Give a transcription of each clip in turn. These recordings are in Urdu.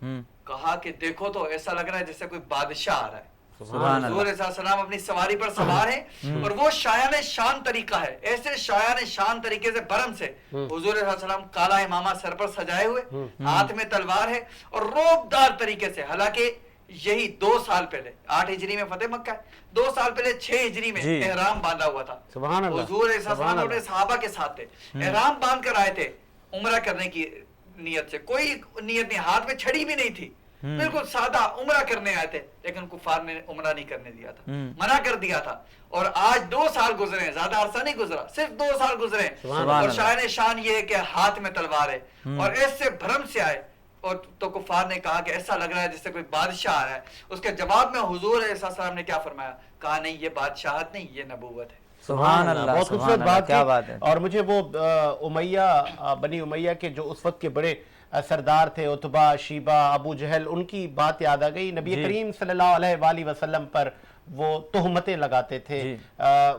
کہا کہ دیکھو تو ایسا لگ رہا ہے جیسے کوئی بادشاہ آ رہا ہے. سبحان حضور علیہ السلام اپنی سواری پر سوار ہیں اور وہ شایان شان طریقہ ہے, ایسے شایان شان طریقے سے برم سے حضور علیہ السلام کالا امامہ سر پر سجائے ہوئے, ہاتھ میں تلوار ہے اور روبدار طریقے سے. حالانکہ یہی 2 سال پہلے 8 ہجری میں فتح مکہ ہے, 2 سال پہلے 6 ہجری میں احرام باندھا ہوا تھا. حضور علیہ السلام اپنے صحابہ کے ساتھ تھے, احرام باندھ کر آئے تھے عمرہ کرنے کی نیت سے, کوئی نیت نہیں, ہاتھ میں چھڑی بھی نہیں تھی, بالکل سادہ عمرہ کرنے آئے تھے. لیکن کفار نے عمرہ نہیں کرنے دیا تھا, منع کر دیا تھا. اور آج 2 سال گزرے ہیں, زیادہ عرصہ نہیں گزرا, صرف 2 سال گزرے ہیں, اور شایان شان یہ ہے کہ ہاتھ میں تلوار ہے اور ایسے بھرم سے آئے. اور تو کفار نے کہا کہ ایسا لگ رہا ہے جس سے کوئی بادشاہ آ رہا ہے. اس کے جواب میں حضور علیہ السلام نے کیا فرمایا؟ کہا نہیں, یہ بادشاہت نہیں, یہ نبوت ہے. سبحان اللہ, بہت خوبصورت بات کیا بات ہے. اور مجھے وہ امیہ بنی امیہ کے جو اس وقت کے بڑے سردار تھے, عتبہ, شیبہ, ابو جہل, ان کی بات یاد آ گئی. نبی کریم صلی اللہ علیہ وآلہ وسلم پر وہ تہمتیں لگاتے تھے,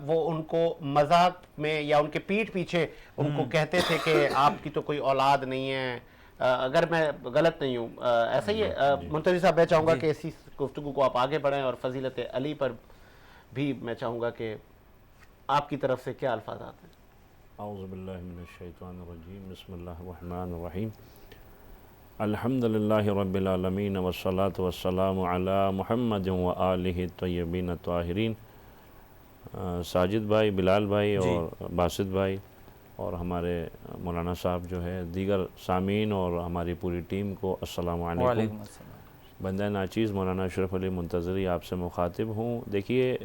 وہ ان کو مذاق میں یا ان کے پیٹھ پیچھے ان کو کہتے تھے کہ آپ کی تو کوئی اولاد نہیں ہے. اگر میں غلط نہیں ہوں ایسا ہی ہے منتظر صاحب, میں چاہوں گا کہ اسی گفتگو کو آپ آگے بڑھیں اور فضیلت علی پر بھی میں چاہوں گا کہ آپ کی طرف سے کیا الفاظات ہیں. اعوذ باللہ من الشیطان الرجیم, بسم اللہ الرحمن الرحیم. الحمدللہ رب العالمین والصلاة والسلام علی محمد و آلہ الطیبین الطاہرین. ساجد بھائی, بلال بھائی اور باسط بھائی اور ہمارے مولانا صاحب جو ہے, دیگر سامعین اور ہماری پوری ٹیم کو السلام علیکم. بندہ ناچیز مولانا اشرف علی منتظری آپ سے مخاطب ہوں. دیکھیے,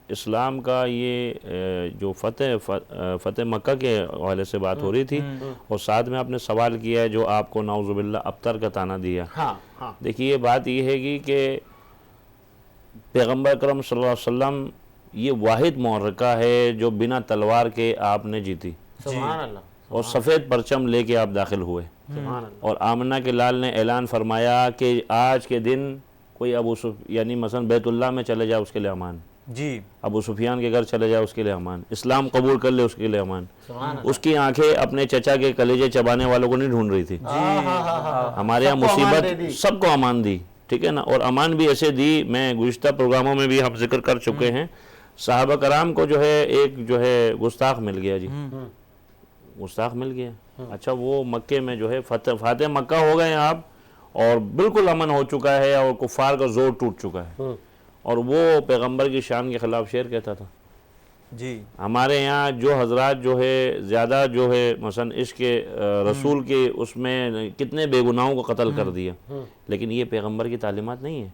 اسلام کا یہ جو فتح مکہ کے حوالے سے بات ہو رہی تھی, اور ساتھ میں آپ نے سوال کیا ہے جو آپ کو نعوذ باللہ ابتر کا طعنہ دیا. دیکھیے, بات یہ ہے کہ پیغمبر اکرم صلی اللہ علیہ وسلم یہ واحد معرکہ ہے جو بنا تلوار کے آپ نے جیتی, اور سفید پرچم لے کے آپ داخل ہوئے. اور آمنہ کے لال نے اعلان فرمایا کہ آج کے دن کوئی یعنی مثلا بیت اللہ میں چلے جائے اس کے لئے امان, ابو سفیان کے گھر چلے جائے اس کے لئے امان, اسلام قبول کر لے اس کے لئے امان. اس کی آنکھیں اپنے چچا کے کلیجے چبانے والوں کو نہیں ڈھونڈ رہی تھی. ہمارے یہاں مصیبت سب کو امان دی, ٹھیک ہے نا. اور امان بھی ایسے دی, میں گزشتہ پروگراموں میں بھی ہم ذکر کر چکے ہیں, صحابہ کرام کو جو ہے ایک جو ہے گستاخ مل گیا. گستاخ مل گیا. اچھا, وہ مکے میں جو ہے فاتح مکہ ہو گئے آپ, اور بالکل امن ہو چکا ہے اور کفار کا زور ٹوٹ چکا ہے, اور وہ پیغمبر کی شان کے خلاف شعر کہتا تھا. ہمارے یہاں جو حضرات جو ہے زیادہ جو ہے مثلا عشق رسول کے اس میں کتنے بے گناہوں کو قتل کر دیا, لیکن یہ پیغمبر کی تعلیمات نہیں ہے.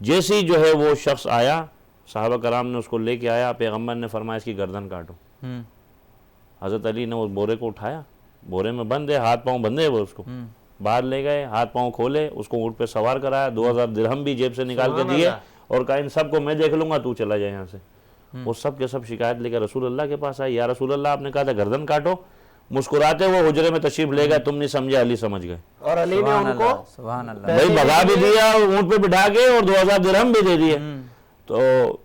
جیسی جو ہے وہ شخص آیا, صحابہ کرام نے اس کو لے کے آیا, پیغمبر نے فرمایا اس کی گردن کاٹو. حضرت علی نے اس بورے کو اٹھایا, بورے میں بند ہے, ہاتھ پاؤں بندھے ہوئے, اس کو باہر لے گئے, ہاتھ پاؤں کھولے, اس کو اونٹ پہ سوار کرایا, 2000 درہم بھی جیب سے نکال کے دیے, اور کہا ان سب کو میں دیکھ لوں گا, تو چلا جائے یہاں سے. وہ سب کے سب شکایت لے کر رسول اللہ کے پاس آئے. یا رسول اللہ, آپ نے کہا تھا گردن کاٹو. مسکراتے وہ حجرے میں تشریف لے گئے, تم نہیں سمجھے, علی سمجھ گئے, اور علی نے ان کو بھائی بھگا بھی دیا, اونٹ پہ بٹھا کے, اور 2000 درہم بھی دے دیے. تو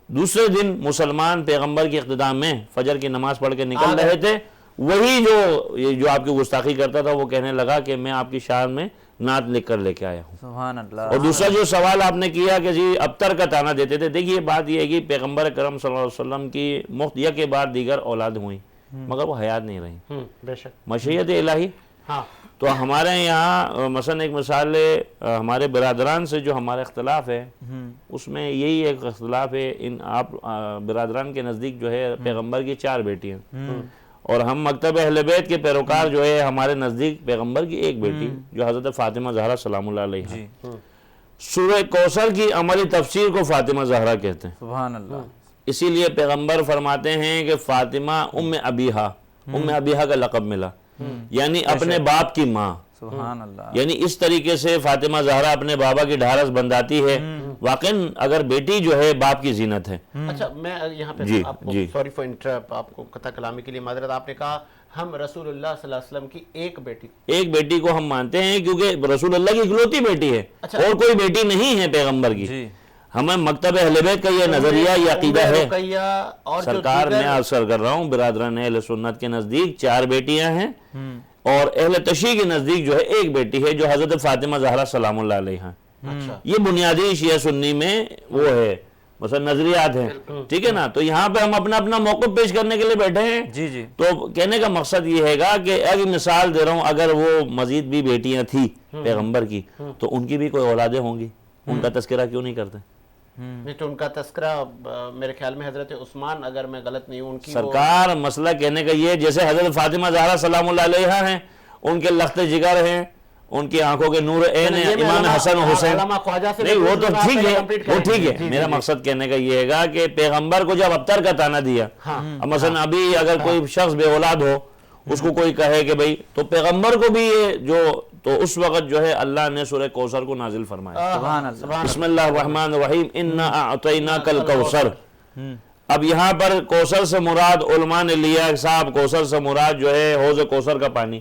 دوسرے دن مسلمان پیغمبر کی اقتدام میں فجر کی نماز پڑھ کے نکل رہے تھے, وہی جو آپ کی گستاخی کرتا تھا وہ کہنے لگا کہ میں آپ کی شان میں نعت لکھ کر لے کے آیا ہوں. سبحان اللہ. اور دوسرا جو سوال آپ نے کیا کہ جی ابتر کا طعنہ دیتے تھے, دیکھیے بات یہ ہے کہ پیغمبر اکرم صلی اللہ علیہ وسلم کی مختیہ کے بعد دیگر اولاد ہوئیں, مگر وہ حیات نہیں رہیں. بے شک مشیت الہی. تو ہمارے یہاں مثلا ایک مثال ہے, ہمارے برادران سے جو ہمارا اختلاف ہے, اس میں یہی ایک اختلاف ہے, ان آپ برادران کے نزدیک جو ہے پیغمبر کی 4 بیٹی ہیں, اور ہم مکتب اہل بیت کے پیروکار جو ہے ہمارے نزدیک پیغمبر کی 1 بیٹی جو حضرت فاطمہ زہرا سلام اللہ علیہ ہے. سورہ کوثر کی عملی تفسیر کو فاطمہ زہرا کہتے ہیں. سبحان اللہ. اسی لیے پیغمبر فرماتے ہیں کہ فاطمہ ام ابیہا کا لقب ملا, یعنی اپنے باپ کی ماں. سبحان اللہ. یعنی اس طریقے سے فاطمہ زہرا اپنے بابا کی ڈھارس بنداتی ہے. واقعاً اگر بیٹی جو ہے باپ کی زینت ہے. اچھا, میں یہاں پہ آپ کو سوری فار انٹرپٹ, آپ کو قطع کلامی کے لیے معذرت. آپ نے کہا ہم رسول اللہ صلی اللہ علیہ وسلم کی 1 بیٹی کو ہم مانتے ہیں, کیونکہ رسول اللہ کی اکلوتی بیٹی ہے, اور کوئی بیٹی نہیں ہے پیغمبر کی. ہمیں مکتب اہل بیت کا یہ نظریہ, یہ عقیدہ ہے. سرکار میں عرض کر رہا ہوں, برادران اہل سنت کے نزدیک 4 بیٹیاں ہیں, اور اہل تشیع کے نزدیک جو ہے ایک بیٹی ہے جو حضرت فاطمہ زہرا سلام اللہ علیہ ہیں. یہ بنیادی شیعہ سنی میں وہ ہے مثلا نظریات ہیں, ٹھیک ہے نا. تو یہاں پہ ہم اپنا اپنا موقف پیش کرنے کے لیے بیٹھے ہیں. جی جی. تو کہنے کا مقصد یہ ہے گا کہ اگر مثال دے رہا ہوں, اگر وہ مزید بھی بیٹیاں تھیں پیغمبر کی تو ان کی بھی کوئی اولادیں ہوں گی, ان کا تذکرہ کیوں نہیں کرتے؟ نہیں تو ان کا تذکرہ میرے خیال میں حضرت عثمان, اگر میں غلط نہیں ہوں, ان کی سرکار مسئلہ کہنے کا یہ, جیسے حضرت فاطمہ زہرا سلام اللہ علیہ ہیں, ان کے لخت جگر ہیں, ان کی آنکھوں کے نور عین ہیں, امام حسن حسین, نہیں وہ تو ٹھیک ہے, وہ ٹھیک ہے. میرا مقصد کہنے کا یہ ہے گا کہ پیغمبر کو جب ابتر کا تانا دیا, مثلا ابھی اگر کوئی شخص بے اولاد ہو, اس کو کوئی کہے کہ بھئی, تو پیغمبر کو بھی یہ جو, تو اس وقت جو ہے اللہ نے سورہ کوثر کو نازل فرمایا. سبحان اللہ. بسم اللہ الرحمن الرحیم انا اعطیناک الکوثر. اب یہاں پر کوثر سے مراد علماء نے لیا صاحب, کوثر سے مراد جو ہے حوض کوثر کا پانی,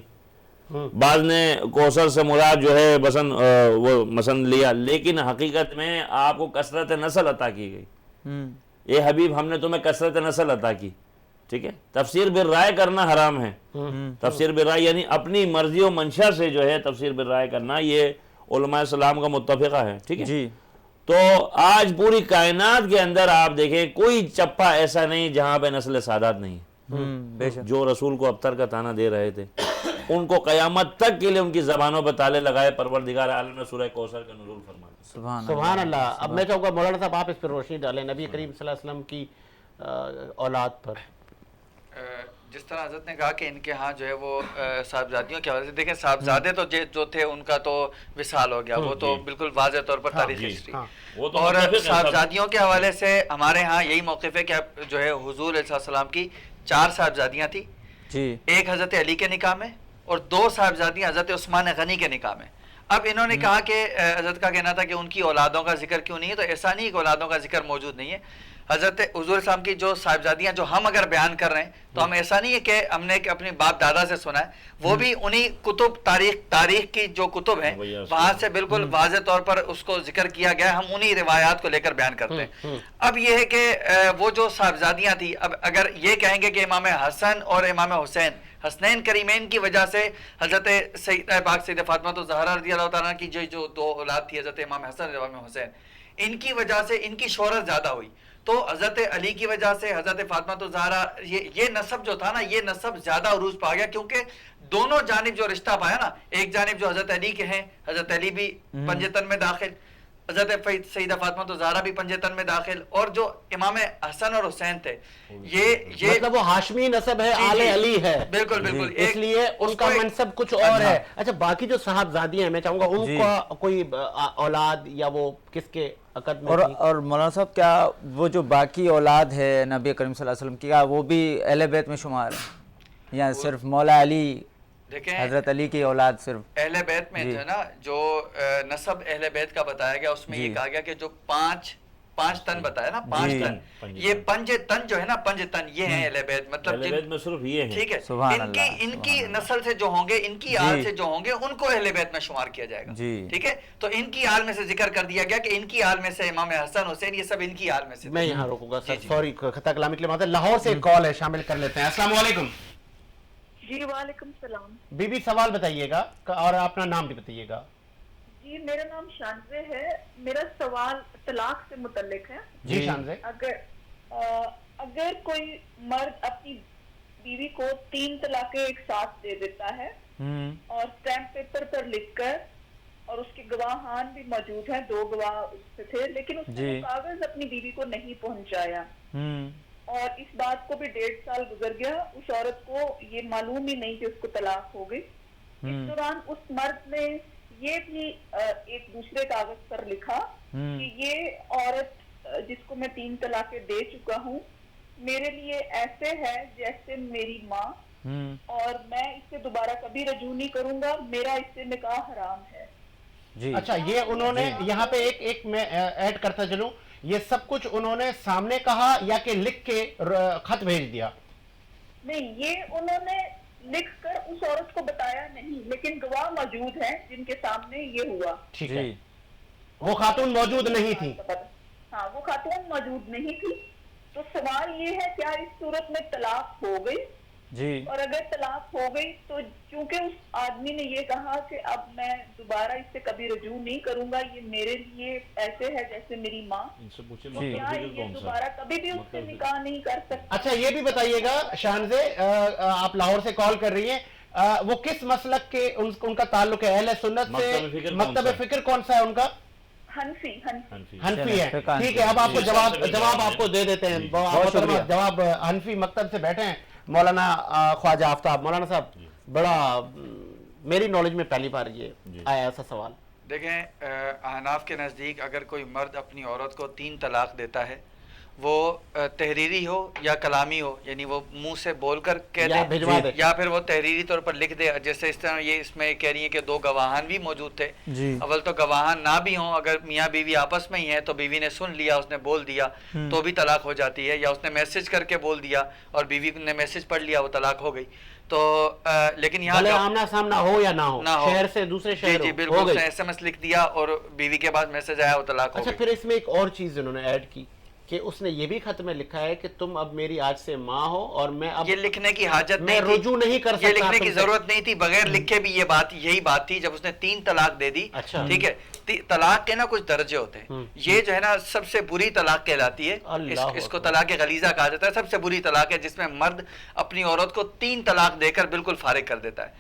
بعض نے کوثر سے مراد جو ہے مثلا لیا, لیکن حقیقت میں آپ کو کثرت نسل عطا کی گئی. اے حبیب ہم نے تمہیں کثرت نسل عطا کی, ٹھیک ہے. تفسیر بالرائے کرنا حرام ہے. تفسیر بالرائے یعنی اپنی مرضی و منشا سے جو ہے تفسیر بالرائے کرنا, یہ علماء اسلام کا متفقہ ہے, ٹھیک ہے. جی. تو آج پوری کائنات کے اندر آپ دیکھیں کوئی چپا ایسا نہیں جہاں پہ نسل سادات نہیں. جو رسول کو ابتر کا تانا دے رہے تھے ان کو قیامت تک کے لیے ان کی زبانوں پر تالے لگائے پروردگار عالم نے سورہ کوثر کا نزول فرمایا. سبحان اللہ. اب میں چاہوں گا مولانا صاحب آپ اس پر روشنی ڈالیں نبی کریم صلی اللہ علیہ وسلم کی اولاد پر. جس طرح حضرت نے کہا کہ ان کے ہاں جو ہے وہ صاحبزادیوں کے حوالے سے, دیکھیں صاحبزادے تو جو تھے ان کا تو وصال ہو گیا, وہ تو بالکل واضح طور پر تاریخی ہسٹری. اور صاحبزادیوں کے حوالے سے ہمارے ہاں یہی موقف ہے کہ جو ہے حضور علیہ السلام کی 4 صاحبزادیاں تھیں, ایک حضرت علی کے نکاح میں اور 2 صاحبزادیاں حضرت عثمان غنی کے نکاح میں. اب انہوں نے کہا کہ حضرت کا کہنا تھا کہ ان کی اولادوں کا ذکر کیوں نہیں ہے, تو ایسا نہیں کہ اولادوں کا ذکر موجود نہیں ہے. حضرت حضور صاحب کی جو صاحبزادیاں جو ہم اگر بیان کر رہے ہیں تو ہم ایسا نہیں ہے کہ ہم نے اپنے باپ دادا سے سنا ہے, وہ بھی انہی کتب تاریخ کی جو کتب ہیں وہاں سے بالکل واضح طور پر اس کو ذکر کیا گیا ہے, ہم انہی روایات کو لے کر بیان کرتے ہیں. اب یہ ہے کہ وہ جو صاحبزادیاں تھیں, اب اگر یہ کہیں گے کہ امام حسن اور امام حسین حسنین کریمین کی وجہ سے حضرت پاک سیدہ فاطمہ الزہرا رضی اللہ تعالیٰ کی جو 2 اولاد تھی حضرت امام حسن اور امام حسین, ان کی وجہ سے ان کی شہرت زیادہ ہوئی, تو حضرت علی کی وجہ سے حضرت فاطمہ الزہرا یہ نسب جو تھا نا, یہ نسب زیادہ عروج پا گیا, کیونکہ دونوں جانب جو رشتہ پایا نا, ایک جانب جو حضرت علی کے ہیں, حضرت علی بھی پنجتن میں داخل, حضرت سیدہ فاطمہ الزہرا بھی پنجتن میں داخل, اور جو امام حسن اور حسین تھے یہ مطلب وہ ہاشمی نسب ہے, آل علی ہے, بالکل بالکل, اس لیے ان کا منصب کچھ اور ہے. اچھا باقی جو صاحبزادیاں ہیں, میں چاہوں گا ان کا کوئی اولاد یا وہ کس کے عقد میں تھی؟ اور مولانا صاحب کیا وہ جو باقی اولاد ہے نبی کریم صلی اللہ علیہ وسلم کی, کیا وہ بھی اہل بیت میں شمار ہے یا صرف مولا علی حضرت علی کی اولاد صرف اہل بیت میں جو ہے نا, جو نسب اہل بیت کا بتایا گیا اس میں یہ کہا گیا کہ جو 5 تن بتایا نا, 5 تن, یہ 5 تن جو ہے نا, 5 تن یہ ہیں اہل بیت, مطلب اہل بیت میں صرف یہ ہیں, ٹھیک ہے. ان کی نسل سے جو ہوں گے, ان کی آل سے جو ہوں گے, ان کو اہل بیت میں شمار کیا جائے گا, ٹھیک ہے. تو ان کی آل میں سے ذکر کر دیا گیا کہ ان کی آل میں سے امام حسن حسین, یہ سب ان کی آل میں سے. میں یہاں روکوں گا سر, سوری خطا کلامی کے لیے معذرت. لاہور سے ایک کال ہے, شامل کر لیتے ہیں. السلام علیکم. جی وعلیکم السلام. بی بی سوال بتائیے گا اور اپنا نام بھی بتائیے گا. جی میرا نام شانزے ہے, میرا سوال طلاق سے متعلق ہے. جی شانزے. اگر کوئی مرد اپنی بیوی کو 3 طلاقیں ایک ساتھ دے دیتا ہے اور اسٹیمپ پیپر پر لکھ کر, اور اس کے گواہان بھی موجود ہیں, 2 گواہ اس سے تھے, لیکن اس نے کاغذ اپنی بیوی کو نہیں پہنچایا, اور اس بات کو بھی 1.5 سال گزر گیا, اس عورت کو یہ معلوم ہی نہیں کہ اس کو طلاق ہو گئی. اس دوران اس مرد نے یہ بھی ایک دوسرے کاغذ پر لکھا کہ یہ عورت جس کو میں 3 طلاقیں دے چکا ہوں, میرے لیے ایسے ہے جیسے میری ماں, اور میں اس سے دوبارہ کبھی رجوع نہیں کروں گا, میرا اس سے نکاح حرام ہے. اچھا یہ انہوں نے یہاں پہ ایک میں ایڈ کرتا چلوں, یہ سب کچھ انہوں نے سامنے کہا یا کہ لکھ کے خط بھیج دیا؟ نہیں, یہ انہوں نے لکھ کر اس عورت کو بتایا نہیں, لیکن گواہ موجود ہیں جن کے سامنے یہ ہوا. ٹھیک ہے, وہ خاتون موجود نہیں تھی. ہاں وہ خاتون موجود نہیں تھی. تو سوال یہ ہے کیا اس صورت میں طلاق ہو گئی؟ جی اور اگر طلاق ہو گئی تو چونکہ اس آدمی نے یہ کہا کہ اب میں دوبارہ اس سے کبھی رجوع نہیں کروں گا, یہ میرے لیے ایسے ہے جیسے میری ماں, تو کیا یہ دوبارہ کبھی بھی اس سے نکاح نہیں کر سکتا؟ اچھا یہ بھی بتائیے گا شاہنزے, آپ لاہور سے کال کر رہی ہیں, وہ کس مسلک کے ان کا تعلق ہے, اہل سنت سے؟ مکتب فکر کون سا ہے ان کا؟ حنفی ہے. ٹھیک ہے, اب آپ کو جواب آپ کو دے دیتے ہیں. جواب حنفی مکتب سے بیٹھے ہیں مولانا خواجہ آفتاب. مولانا صاحب بڑا میری نالج میں پہلی بار یہ آیا ایسا سوال. دیکھیں احناف کے نزدیک اگر کوئی مرد اپنی عورت کو 3 طلاق دیتا ہے, وہ تحریری ہو یا کلامی ہو, یعنی وہ منہ سے بول کر کہہ دے یا پھر وہ تحریری طور پر لکھ دے, جیسے اس طرح یہ اس میں کہہ رہی ہیں کہ 2 گواہان بھی موجود تھے. اول تو گواہان نہ بھی ہوں, اگر میاں بیوی آپس میں ہی ہیں تو بیوی نے سن لیا, اس نے بول دیا تو بھی طلاق ہو جاتی ہے, یا اس نے میسج کر کے بول دیا اور بیوی نے میسج پڑھ لیا, وہ طلاق ہو گئی. تو لیکن یہاں آمنا سامنا ہو یا نہ ہو, شہر سے دوسرے شہر, جی بالکل, اس نے ایس ایم ایس لکھ دیا اور بیوی کے بعد میسج آیا, وہ طلاق ہو گئی. اچھا پھر اس میں ایک اور چیز انہوں نے ایڈ کی کہ اس نے یہ بھی خط میں لکھا ہے کہ تم اب میری آج سے ماں ہو اور میں اب یہ لکھنے کی حاجت میں رجوع نہیں کر سکتا, یہ لکھنے کی ضرورت نہیں تھی, بغیر لکھے بھی یہی بات تھی. جب اس نے 3 طلاق دے دی, ٹھیک ہے, طلاق کے نا کچھ درجے ہوتے ہیں, یہ جو ہے نا سب سے بری طلاق کہلاتی ہے, اس کو طلاق غلیظہ کہا جاتا ہے. سب سے بری طلاق ہے جس میں مرد اپنی عورت کو 3 طلاق دے کر بالکل فارغ کر دیتا ہے.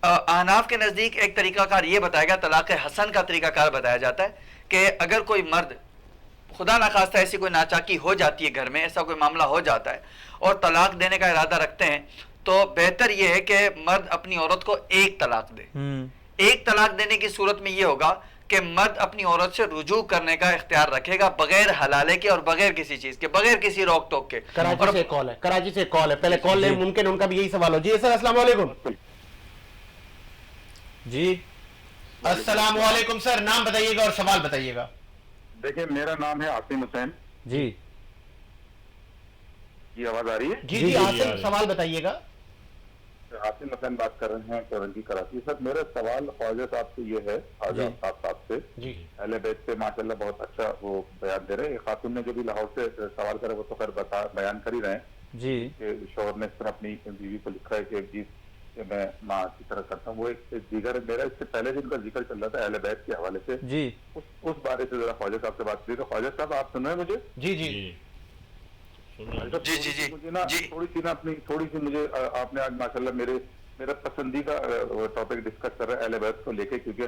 احناف کے نزدیک ایک طریقہ کار یہ بتایا گیا, طلاق حسن کا طریقہ کار بتایا جاتا ہے کہ اگر کوئی مرد خدا نخواستہ ایسی کوئی ناچاکی ہو جاتی ہے گھر میں, ایسا کوئی معاملہ ہو جاتا ہے اور طلاق دینے کا ارادہ رکھتے ہیں, تو بہتر یہ ہے کہ مرد اپنی عورت کو 1 طلاق دے. 1 طلاق دینے کی صورت میں یہ ہوگا کہ مرد اپنی عورت سے رجوع کرنے کا اختیار رکھے گا بغیر حلالے کے اور بغیر کسی چیز کے, بغیر کسی روک ٹوک کے. کراچی سے کال ہے, پہلے کال لیں, ممکن ان کا بھی یہی سوال ہو. جی سر السلام علیکم. جی السلام علیکم سر, نام بتائیے گا اور سوال بتائیے گا. دیکھیں میرا نام ہے عاصم حسین. جی جی آواز آ رہی ہے؟ جی عاصم, سوال بتائیے گا. عاصم حسین بات کر رہے ہیں کورنٹی کراچی. سر میرا سوال خواجہ صاحب سے یہ ہے, خواجہ آفتاب صاحب سے. جی اہل بیت سے ماشاءاللہ بہت اچھا وہ بیان دے رہے ہیں. خاتون نے جو بھی لاہور سے سوال کرا وہ تو خیر بیان کر ہی رہے ہیں جی کہ شوہر نے اس طرح اپنی بیوی کو لکھا ہے کہ جی کہ میں ماں کی طرح کرتا ہوں. وہ ایک دیگر میرا اس سے پہلے جن کا ذکر چل رہا تھا اہل بیت کے حوالے سے, جی اس بارے سے ذرا خواجہ صاحب سے بات کی. تو خواجہ صاحب آپ سن رہے ہیں مجھے؟ جی جی مجھے نا تھوڑی سی مجھے آپ نے آج ماشاءاللہ میرا پسندیدہ ٹاپک ڈسکس کر رہے ہیں اہل بیت کو لے کے, کیونکہ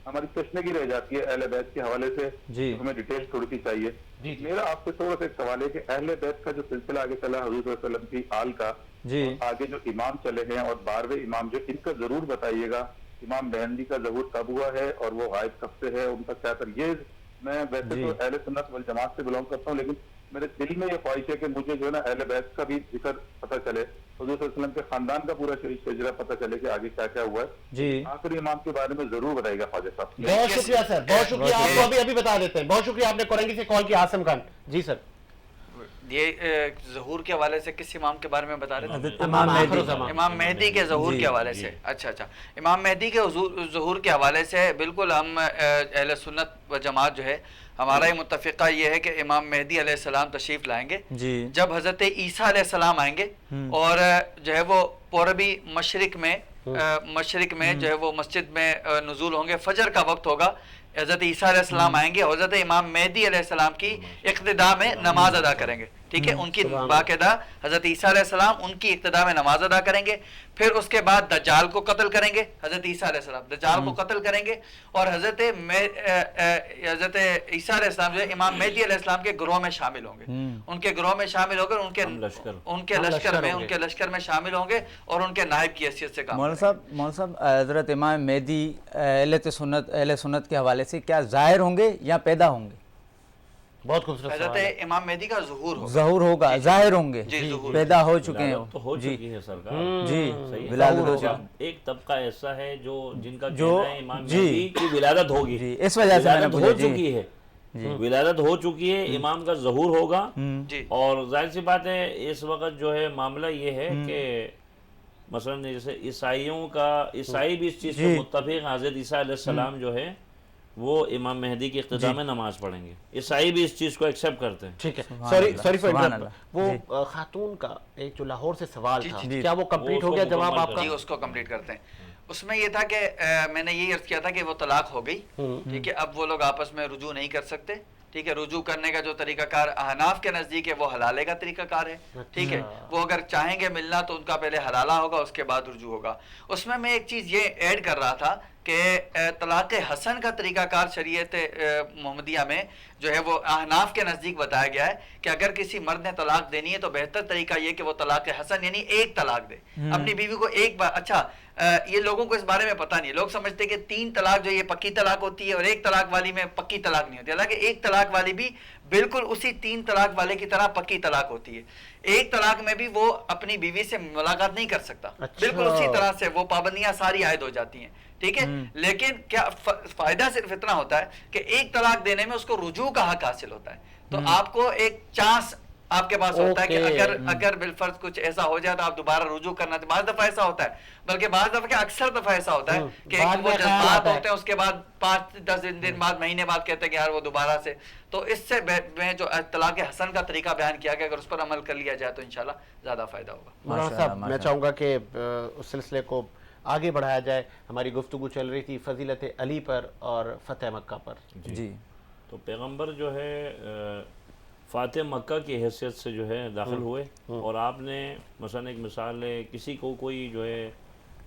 ہماری تشنگی رہ جاتی ہے اہل بیت کے حوالے سے, ہمیں ڈیٹیل تھوڑی سی چاہیے. میرا آپ سے تھوڑا سا ایک سوال ہے کہ اہل بیت کا جو سلسلہ آگے چلا حضور صلی اللہ علیہ وسلم کی آل کا, آگے جو امام چلے ہیں اور 12ویں امام, جو ان کا ضرور بتائیے گا امام مہدی کا ظہور کب ہوا ہے اور وہ غائب کب سے ہے, ان کا کیا کر. یہ میں ویسے تو اہل سنت والجماعت سے بلانگ کرتا ہوں, لیکن میرے دل میں یہ خواہش ہے کہ مجھے جو ہے نا اہل بیت کا بھی ذکر پتہ چلے, حضور صلی اللہ علیہ وسلم کے خاندان کا پورا شجرہ پتہ چلے کہ آگے کیا کیا ہوا ہے. جی آخری امام کے بارے میں ضرور بتائیے گا خواجہ صاحب. بہت شکریہ سر, بہت شکریہ, آپ کو ابھی بتا دیتے ہیں. بہت شکریہ, آپ نے کورنگی سے کال کیا. عاصم خان جی سر, یہ ظہور کے حوالے سے کس امام کے بارے میں بتا رہے تھے؟ امام مہدی کے ظہور کے حوالے سے. اچھا امام مہدی کے ظہور کے حوالے سے بالکل ہم اہل سنت و جماعت جو ہے ہمارا ہی متفقہ یہ ہے کہ امام مہدی علیہ السلام تشریف لائیں گے جب حضرت عیسیٰ علیہ السلام آئیں گے, اور جو ہے وہ پوربی مشرق میں جو ہے وہ مسجد میں نزول ہوں گے. فجر کا وقت ہوگا, حضرت عیسیٰ علیہ السلام آئیں گے, حضرت امام مہدی علیہ السلام کی اقتداء میں نماز ادا کریں گے. ٹھیک ہے, ان کی باقاعدہ حضرت عیسیٰ علیہ السلام ان کی اقتداء میں نماز ادا کریں گے. پھر اس کے بعد دجال کو قتل کریں گے, حضرت عیسیٰ علیہ السلام دجال کو قتل کریں گے, اور حضرت عیسیٰ علیہ السلام جو ہے امام مہدی علیہ السلام کے گروہ میں شامل ہوں گے. ان کے گروہ میں شامل ہو کر ان کے لشکر میں شامل ہوں گے اور ان کے نائب کی حیثیت سے کام. مولانا صاحب حضرت امام مہدی اہل سنت کے حوالے سے کیا ظاہر ہوں گے یا پیدا ہوں گے؟ بہت خوبصورت حضرت امام مہدی کا ظہور ہوگا, ظاہر ہوں گے, پیدا ہو چکے ہیں. تو ہو چکی ہے سرکار. جی ولادت ہو چکی. ایک طبقہ ایسا ہے جو جن کا کہنا ہے امام مہدی کی ولادت ہوگی, اس وجہ سے ہو چکی ہے, ولادت ہو چکی ہے, امام کا ظہور ہوگا. اور ظاہر سی بات ہے اس وقت جو ہے معاملہ یہ ہے کہ مثلا جیسے عیسائی بھی اس چیز سے متفق, حضرت عیسیٰ علیہ السلام جو ہے وہ امام مہدی کی اقتداء میں نماز پڑھیں گے. عیسائی بھی اس چیز کو ایکسیپٹ کرتے ہیں. ٹھیک ہے, سوری فار انٹرپٹ, وہ خاتون کا ایک جو لاہور سے سوال تھا, کیا وہ کمپلیٹ ہو گیا جواب آپ کا؟ جی اس کو کمپلیٹ کرتے ہیں. اس میں یہ تھا کہ میں نے یہ عرض کیا تھا کہ وہ طلاق ہو گئی, ٹھیک ہے, اب وہ لوگ آپس میں رجوع نہیں کر سکتے, ٹھیک ہے. رجوع کرنے کا جو طریقہ کار احناف کے نزدیک ہے وہ حلالے کا طریقہ کار ہے, ٹھیک ہے. وہ اگر چاہیں گے ملنا تو ان کا پہلے حلالہ ہوگا, اس کے بعد رجوع ہوگا. اس میں ایک چیز یہ ایڈ کر رہا تھا کہ طلاق حسن کا طریقہ کار شریعت محمدیہ میں جو ہے وہ احناف کے نزدیک بتایا گیا ہے کہ اگر کسی مرد نے طلاق دینی ہے تو بہتر طریقہ یہ کہ وہ طلاق حسن یعنی ایک طلاق دے اپنی بیوی کو ایک بار. اچھا یہ لوگوں کو اس بارے میں پتہ نہیں, لوگ سمجھتے کہ 3 طلاق جو یہ پکی طلاق ہوتی ہے اور ایک طلاق والی میں پکی طلاق نہیں ہوتی. حالانکہ ایک طلاق والی بھی بالکل اسی 3 طلاق والے کی طرح پکی طلاق ہوتی ہے. ایک طلاق میں بھی وہ اپنی بیوی سے ملاقات نہیں کر سکتا, بالکل اسی طرح سے وہ پابندیاں ساری عائد ہو جاتی ہیں, ٹھیک ہے. لیکن کیا فائدہ صرف اتنا ہوتا ہے کہ ایک طلاق دینے میں اس کو رجوع کا حق حاصل ہوتا ہے. تو آپ کو ایک چانس آپ کے پاس ہوتا ہے کہ اگر بالفرض کچھ ایسا ہو جائے تو آپ دوبارہ رجوع کرنا. بعض دفعہ ایسا ہوتا ہے, بلکہ بعض دفعہ اکثر دفعہ ایسا ہوتا ہے کہ وہ جذبات ہوتے ہیں, اس کے بعد 5-10 دن بعد مہینے بعد کہتے ہیں کہ یار وہ دوبارہ سے. تو اس سے میں جو طلاق حسن کا طریقہ بیان کیا گیا, اگر اس پر عمل کر لیا جائے تو انشاءاللہ زیادہ فائدہ ہوگا. مولانا صاحب میں چاہوں گا کہ اس سلسلے کو آگے بڑھایا جائے. ہماری گفتگو چل رہی تھی فضیلت علی پر اور فتح مکہ پر. جی تو پیغمبر جو ہے فاتح مکہ کی حیثیت سے جو ہے داخل ہوئے, اور آپ نے مثلا ایک مثال ہے, کسی کو کوئی جو ہے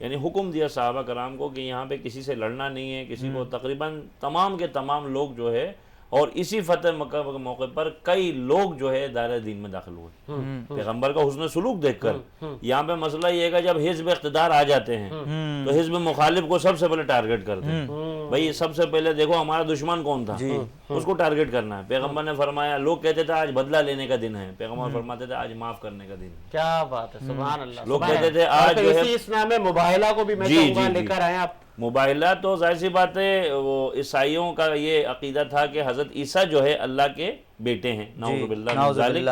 یعنی حکم دیا صحابہ کرام کو کہ یہاں پہ کسی سے لڑنا نہیں ہے, کسی کو تقریباً تمام کے تمام لوگ جو ہے, اور اسی فتح مکہ کے موقع پر کئی لوگ جو ہے دائرہ دین میں داخل ہوئے پیغمبر کا حسن سلوک دیکھ کر. یہاں پہ مسئلہ یہ ہے کہ جب حزب اقتدار آ جاتے ہیں تو حزب مخالف کو سب سے پہلے ٹارگٹ کرتے ہیں. بھائی سب سے پہلے دیکھو ہمارا دشمن کون تھا, اس کو ٹارگٹ کرنا ہے. پیغمبر نے فرمایا, لوگ کہتے تھے آج بدلہ لینے کا دن ہے, پیغمبر فرماتے تھے آج معاف کرنے کا دن ہے. کیا بات ہے, سبحان اللہ. لوگ کہتے تھے آج جو ہے اس نام مباہلہ کو بھی میں چاہوں گا لے کر آئے آپ. مباہلہ تو ظاہر سی بات ہے, وہ عیسائیوں کا یہ عقیدہ تھا کہ حضرت عیسیٰ جو ہے اللہ کے بیٹے ہیں, نعوذ باللہ من ذالک.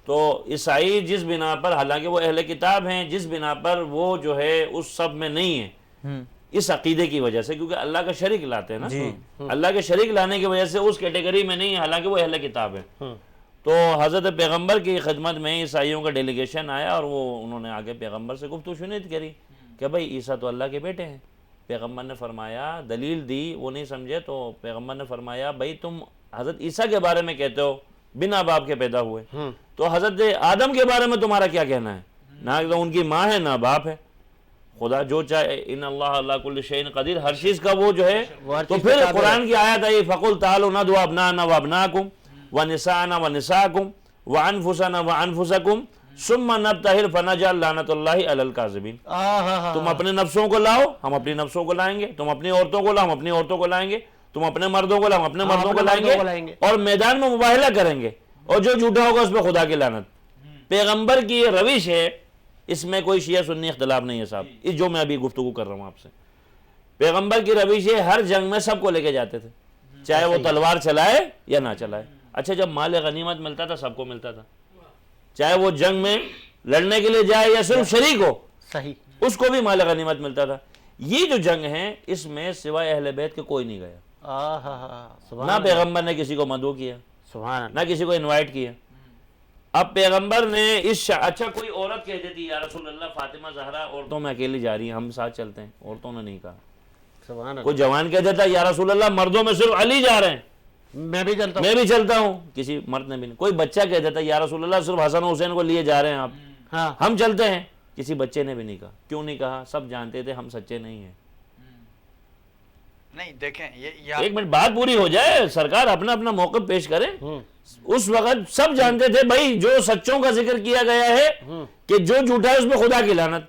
تو عیسائی جس بنا پر, حالانکہ وہ اہل کتاب ہیں, جس بنا پر وہ جو ہے اس سب میں نہیں ہیں, اس عقیدے کی وجہ سے, کیونکہ اللہ کا شریک لاتے ہیں نا, اللہ کے شریک لانے کی وجہ سے اس کیٹیگری میں نہیں ہیں, حالانکہ وہ اہل کتاب ہیں. تو حضرت پیغمبر کی خدمت میں عیسائیوں کا ڈیلیگیشن آیا, اور وہ انہوں نے آگے پیغمبر سے گفتگو شنید کری کہ بھائی عیسیٰ تو اللہ کے بیٹے ہیں. پیغمبر نے فرمایا, دلیل دی, وہ نہیں سمجھے, تو پیغمبر نے فرمایا بھائی تم حضرت عیسیٰ کے بارے میں کہتے ہو بنا باپ کے پیدا ہوئے, تو حضرت آدم کے بارے میں تمہارا کیا کہنا ہے؟ نہ تو ان کی ماں ہے نہ باپ ہے. خدا جو چاہے, ان اللہ علی کل شیء قدیر, ہر چیز کا وہ جو ہے. تو پھر قرآن کی آیت آئی, فقل تعالوا ندعو ابناءنا وابناءکم ونساءنا ونساءکم وانفسنا وانفسکم ثم نبتہل فنجعل لعنت اللہ علی الکاذبین. تم اپنے نفسوں کو لاؤ, ہم اپنی نفسوں کو لائیں گے, تم اپنی عورتوں کو لاؤ, ہم اپنی عورتوں کو لائیں گے, تم اپنے مردوں کو لاؤ, ہم اپنے مردوں کو لائیں گے, اور میدان میں مباہلہ کریں گے, اور جو جھوٹا ہوگا اس پہ خدا کی لعنت. پیغمبر کی یہ روش ہے, اس میں کوئی شیعہ سنی اختلاف نہیں ہے صاحب, اس جو میں ابھی گفتگو کر رہا ہوں آپ سے. پیغمبر کی روش ہے, ہر جنگ میں سب کو لے کے جاتے تھے, چاہے وہ تلوار چلائے یا نہ چلائے. اچھا جب مال غنیمت ملتا تھا سب کو ملتا تھا, چاہے وہ جنگ میں لڑنے کے لیے جائے یا صرف شریک ہو, صحیح, اس کو بھی مال غنیمت ملتا تھا. یہ جو جنگ ہے اس میں سوائے اہل بیت کے کوئی نہیں گیا, نہ پیغمبر نے کسی کو مدعو کیا, نہ کسی کو انوائٹ کیا. اب پیغمبر نے اچھا کوئی عورت کہہ دیتی یا رسول اللہ فاطمہ زہرا عورتوں میں اکیلی جا رہی ہیں, ہم ساتھ چلتے ہیں, عورتوں نے نہیں کہا. کوئی جوان کہہ دیتا یا رسول اللہ مردوں میں صرف علی جا رہے ہیں, میں بھی چلتا ہوں, کسی مرد نے بھی نہیں. کوئی بچہ کہہ دیتا یا رسول اللہ صرف حسن و حسین کو لیے جا رہے ہیں آپ, ہم چلتے ہیں, کسی بچے نے بھی نہیں کہا. کیوں نہیں کہا؟ سب جانتے تھے ہم سچے نہیں ہیں. نہیں دیکھیں ایک منٹ بات پوری ہو جائے, سرکار اپنا اپنا موقف پیش کرے. اس وقت سب جانتے تھے بھائی جو سچوں کا ذکر کیا گیا ہے کہ جو جھوٹا ہے اس میں خدا کی لعنت.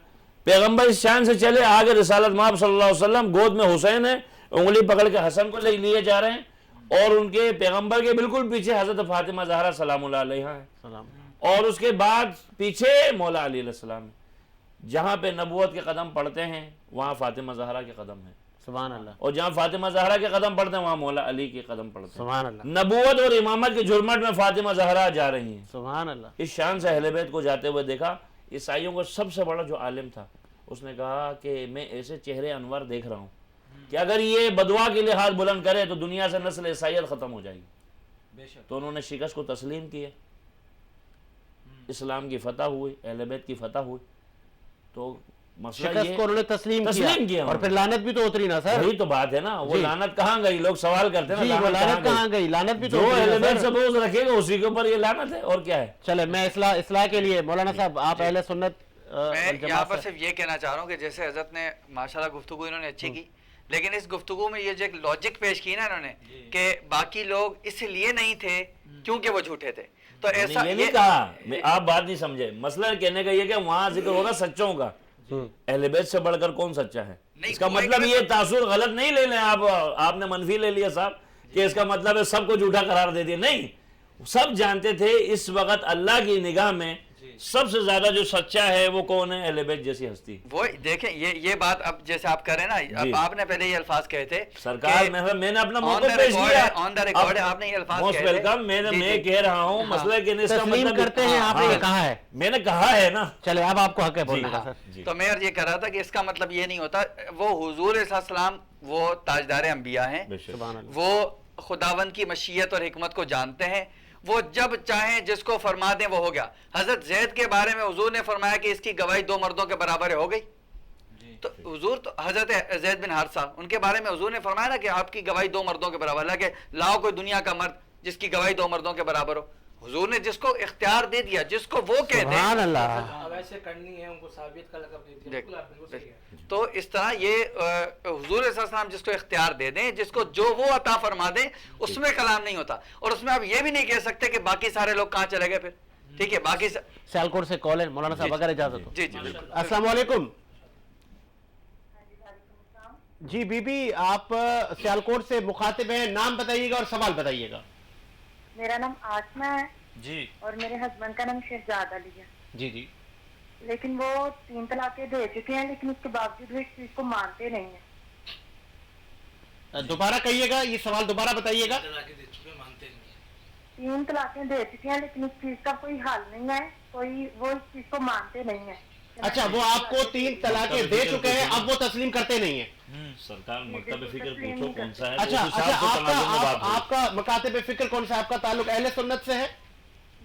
پیغمبر اس شان سے چلے, آگے رسالت مآب صلی اللہ علیہ وسلم, گود میں حسین ہے, انگلی پکڑ کے حسن کو لیے جا رہے ہیں, اور ان کے پیغمبر کے بالکل پیچھے حضرت فاطمہ زہرا سلام اللہ علیہا ہے, اور اس کے بعد پیچھے مولا علی علیہ السلام. جہاں پہ نبوت کے قدم پڑتے ہیں وہاں فاطمہ زہرا کے قدم ہیں, سبحان اللہ, اور جہاں فاطمہ زہرا کے قدم پڑتے ہیں وہاں مولا علی کے قدم پڑتے ہیں. سبحان اللہ. نبوت اور امامت کی جھرمٹ میں فاطمہ زہرا جا رہی ہیں. سبحان اللہ. اس شان سے اہل بیت کو جاتے ہوئے دیکھا. عیسائیوں کا سب سے بڑا جو عالم تھا اس نے کہا کہ میں ایسے چہرے انور دیکھ رہا ہوں کہ اگر یہ بدوا کے لیے ہاتھ بلند کرے تو دنیا سے نسل عیسائیت ختم ہو جائے گی. تو انہوں نے شکست کو تسلیم کیا, اسلام کی فتح ہوئی, اہل بیت کی فتح ہوئی. تو مسئلہ شکست کو انہوں نے تسلیم کیا اور پھر لعنت بھی تو اتری نا سر. یہی تو بات ہے نا, وہ لعنت کہاں گئی, لوگ سوال کرتے ہیں نا لعنت کہاں گئی, لعنت بھی تو جو اہل بیت سے بغض رکھے گا اسی کے اوپر یہ لعنت ہے, اور کیا ہے. چلے میں اصلاح کے لیے مولانا صاحب آپ اہل سنت. میں یہاں پر صرف یہ کہنا چاہ رہا ہوں کہ جیسے حضرت نے ماشاءاللہ گفتگو انہوں نے اچھی کی, لیکن اس گفتگو میں یہ جو ایک لاجک پیش کی نا انہوں نے کہ باقی لوگ اس لیے نہیں تھے کیونکہ وہ جھوٹے تھے, تو ایسا یہ نہیں کہا, آپ بات نہیں سمجھے. مسئلہ کہنے کا یہ کہ وہاں ذکر ہوگا سچوں کا, اہل بیت سے بڑھ کر کون سچا ہے. اس کا مطلب یہ تاثر غلط نہیں لے لیں آپ نے منفی لے لیا صاحب کہ اس کا مطلب ہے سب کو جھوٹا قرار دے دیا. نہیں, سب جانتے تھے اس وقت اللہ کی نگاہ میں سب سے زیادہ جو سچا ہے وہ کون ہے, اہل بیت جیسی ہستی. وہ دیکھیں یہ بات اب جیسے آپ کر رہے ہیں نا, اب آپ نے پہلے یہ الفاظ کہے تھے سرکار, میں نے اپنا موقف پیش کیا, آن دا ریکارڈ آپ نے یہ الفاظ موسٹ ویلکم. میں کہہ رہا ہوں مسئلہ کہ اس کا مطلب کرتے ہیں, آپ نے یہ کہا ہے, میں نے کہا ہے نا. چلے اب آپ کو حق ہے بولنے کا سر. تو میں یہ کہہ رہا تھا کہ اس کا مطلب یہ نہیں ہوتا, وہ حضور علیہ السلام وہ تاجدار انبیاء ہیں, وہ خداوند کی مشیت اور حکمت کو جانتے ہیں, وہ جب چاہیں جس کو فرما دیں وہ ہو گیا. حضرت زید کے بارے میں حضور نے فرمایا کہ اس کی گواہی 2 مردوں کے برابر ہو گئی. تو حضور تو حضرت زید بن حارثہ ان کے بارے میں حضور نے فرمایا نا کہ آپ کی گواہی 2 مردوں کے برابر, اللہ کہ لاؤ کوئی دنیا کا مرد جس کی گواہی 2 مردوں کے برابر ہو. حضور نے جس کو اختیار دے دیا, جس کو وہ کہہ دیں سبحان اللہ, اب ایسے کرنی ہے ان کو ثابت کا لقب دے دیا, بالکل آپ بالکل صحیح ہے. تو اس طرح یہ حضور صلی اللہ علیہ وسلم جس کو اختیار دے دیں, جس کو جو وہ عطا فرما دیں, اس میں کلام نہیں ہوتا. اور اس میں آپ یہ بھی نہیں کہہ سکتے کہ باقی سارے لوگ کہاں چلے گئے پھر. ٹھیک ہے, باقی سیالکوٹ سے کال ہے مولانا صاحب اگر اجازت ہو. جی جی بالکل. السلام علیکم. جی بی بی آپ سیالکوٹ سے مخاطب ہیں, نام بتائیے گا اور سوال بتائیے گا. میرا نام آسمہ ہے جی, اور میرے ہسبینڈ کا نام شہزاد علی ہے. جی جی, لیکن وہ 3 طلاقیں دے چکے ہیں, لیکن اس کے باوجود وہ اس چیز کو مانتے نہیں ہیں. دوبارہ کہیے گا, یہ سوال دوبارہ بتائیے گا. 3 طلاقیں دے چکے ہیں لیکن اس چیز کا کوئی حل نہیں ہے, کوئی وہ اس چیز کو مانتے نہیں ہیں. اچھا, وہ آپ کو 3 طلاقیں دے چکے ہیں, اب وہ تسلیم کرتے نہیں ہیں. سرکار مکتب فکر پوچھو کون سا ہے. اچھا, آپ کا مکاتب فکر کون سا, آپ کا تعلق اہل سنت سے ہے؟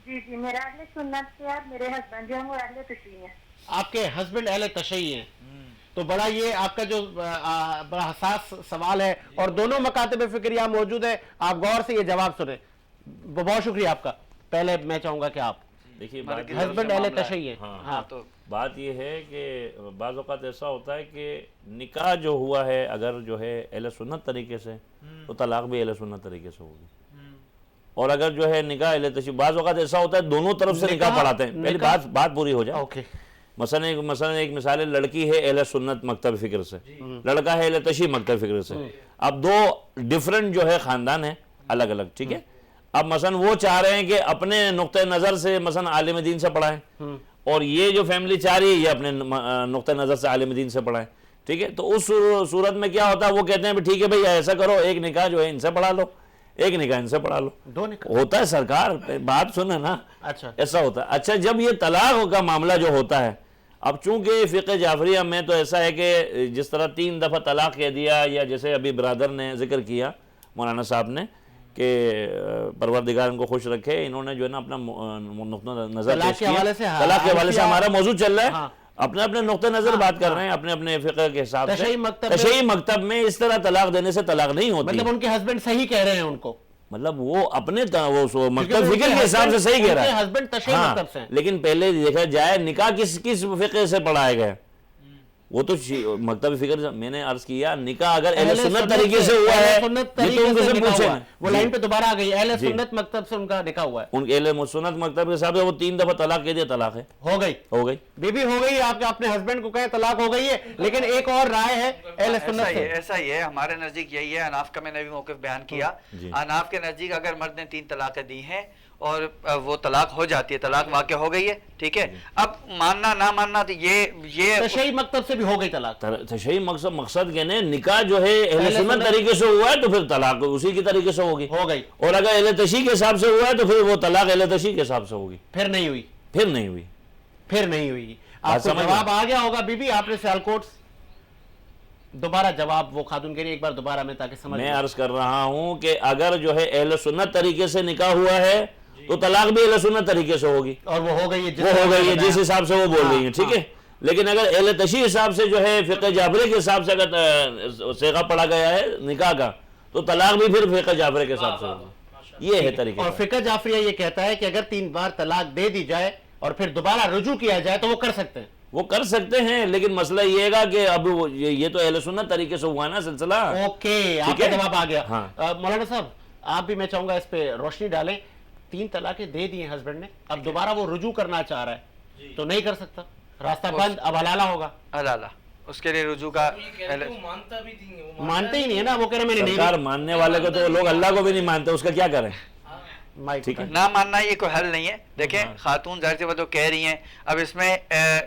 جی جی, میرا اہل سنت سے ہے, میرے ہسبینڈ جو ہیں وہ اہل تشیع ہیں. آپ کے ہسبینڈ اہل تشیع ہیں, تو بڑا یہ آپ کا جو بڑا حساس سوال ہے, اور دونوں مکاتب فکر یہاں موجود ہے, آپ غور سے یہ جواب سنیں. بہت شکریہ آپ کا. پہلے میں چاہوں گا کہ آپ دیکھیے ہسبینڈ اہل تشیع ہیں. ہاں, تو بات یہ ہے کہ بعض اوقات ایسا ہوتا ہے کہ نکاح جو ہوا ہے اگر جو ہے اہل سنت طریقے سے, تو طلاق بھی اہل سنت طریقے سے ہوگی. اور اگر جو ہے نکاح اہل تشیع, بعض اوقات ایسا ہوتا ہے دونوں طرف سے نکاح پڑھاتے ہیں. پہلی بات پوری ہو جائے. مثلا ایک مثال ہے, لڑکی ہے اہل سنت مکتب فکر سے, لڑکا ہے اہل تشیع مکتب فکر سے. اب 2 ڈیفرنٹ جو ہے خاندان ہیں, الگ الگ, ٹھیک ہے. اب مثلا وہ چاہ رہے ہیں کہ اپنے نقطہ نظر سے مثلا عالم دین سے پڑھائیں, اور یہ جو فیملی چاہ رہی ہے یہ اپنے نقطہ نظر سے عالم دین سے پڑھائیں, ٹھیک ہے. تو اس صورت میں کیا ہوتا ہے, وہ کہتے ہیں ٹھیک ہے بھائی ایسا کرو, ایک نکاح جو ہے ان سے پڑھا لو, ایک نکاح ان سے پڑھا لو. 2 نکاح ہوتا ہے سرکار, بات سنیں نا. اچھا, ایسا ہوتا ہے. اچھا, جب یہ طلاق کا معاملہ جو ہوتا ہے, اب چونکہ فقہ جعفریہ میں تو ایسا ہے کہ جس طرح 3 دفعہ طلاق کہہ دیا, یا جیسے ابھی برادر نے ذکر کیا مولانا صاحب نے کہ پروردگار ان کو خوش رکھے, انہوں نے جو ہے نا اپنا نقطہ نظر پیش کیا. طلاق کے حوالے سے ہمارا موضوع چل رہا ہے, اپنے اپنے نقطہ نظر بات کر رہے ہیں, اپنے اپنے فقہ کے حساب سے. تشیعی مکتب میں اس طرح طلاق دینے سے طلاق نہیں ہوتی. مطلب ان کے ہسبینڈ صحیح کہہ رہے ہیں ان کو, مطلب وہ اپنے مکتب فکر کے حساب سے صحیح کہہ رہا ہے. ہاں, لیکن پہلے دیکھا جائے نکاح کس فقہ سے پڑھائے گئے, وہ تو مکتب فکر. میں نے عرض کیا نکاح اگر اہل سنت طریقے سے ہوا ہے یہ تو ان کو سے پوچھیں. وہ لائن پہ دوبارہ آ گئی, اہل سنت مکتب سے ان کا نکاح ہوا ہے. ان اہل سنت مکتب کے حساب سے وہ 3 دفعہ طلاق کہہ دیا, طلاق ہے, ہو گئی بی بی ہو گئی. آپ اپنے ہسبینڈ کو کہیں طلاق ہو گئی ہے, لیکن ایک اور رائے ہے اہل سنت سے. ایسا ہی ہے, ہمارے نزدیک یہی ہے. اناف کا میں نے بھی موقف بیان کیا. اناف کے نزدیک اگر مرد نے 3 طلاقیں دی ہیں اور وہ طلاق ہو جاتی ہے, طلاق واقع ہو گئی ہے, ٹھیک ہے. اب ماننا نہ ماننا تو یہ تشیعی مکتب سے بھی ہو گئی طلاق. تشیعی مقصد کہنے نکاح جو ہے اہل سنت طریقے سے ہوا ہے تو پھر طلاق اسی کی طریقے سے ہوگی, ہو گئی. اور اگر اہل تشیع کے حساب سے ہوا ہے تو پھر وہ طلاق اہل تشیع کے حساب سے ہوگی. پھر نہیں ہوئی. آپ کو جواب آ گیا ہوگا بی بی, آپ نے سیالکوٹ دوبارہ جواب وہ خاتون کے لیے ایک بار دوبارہ میں تاکہ سمجھ میں عرض کر رہا ہوں کہ اگر جو ہے اہل سنت طریقے سے نکاح ہوا ہے تو طلاق بھی اہل سنت طریقے سے ہوگی، اور وہ ہو گئی ہے جس حساب سے وہ بول رہی ہیں، ٹھیک ہے. لیکن اگر اہل تشیع حساب سے جو ہے فقہ جعفری کے حساب سے اگر صیغہ پڑھا گیا ہے نکاح کا تو طلاق بھی پھر فقہ جعفری کے حساب سے ہوگا. یہ ہے طریقہ. اور فقہ جعفریہ یہ کہتا ہے کہ اگر 3 بار طلاق دے دی جائے اور پھر دوبارہ رجوع کیا جائے تو وہ کر سکتے ہیں. وہ کر سکتے ہیں، لیکن مسئلہ یہ ہے کہ اب یہ تو اہل سنت طریقے سے ہوا نا سلسلہ. اوکے، آپ کا جواب آ گیا. مولانا صاحب آپ بھی میں چاہوں گا اس پہ روشنی ڈالیں. 3 طلاقیں دے دی ہیں ہسبینڈ نے، اب دوبارہ وہ رجوع کرنا چاہ رہا ہے تو نہیں کر سکتا، راستہ بند، اب حلالہ ہوگا. حلالہ اس کے لیے رجوع کا مانتے ہی نہیں ہے نا، وہ کہہ رہے میں نے سرکار ماننے والے کو تو لوگ اللہ کو بھی نہیں مانتے، اس کا کیا کریں. نہ ماننا یہ کوئی حل نہیں ہے. دیکھیں خاتون ظاہر سی بات کہہ رہی ہیں، اب اس میں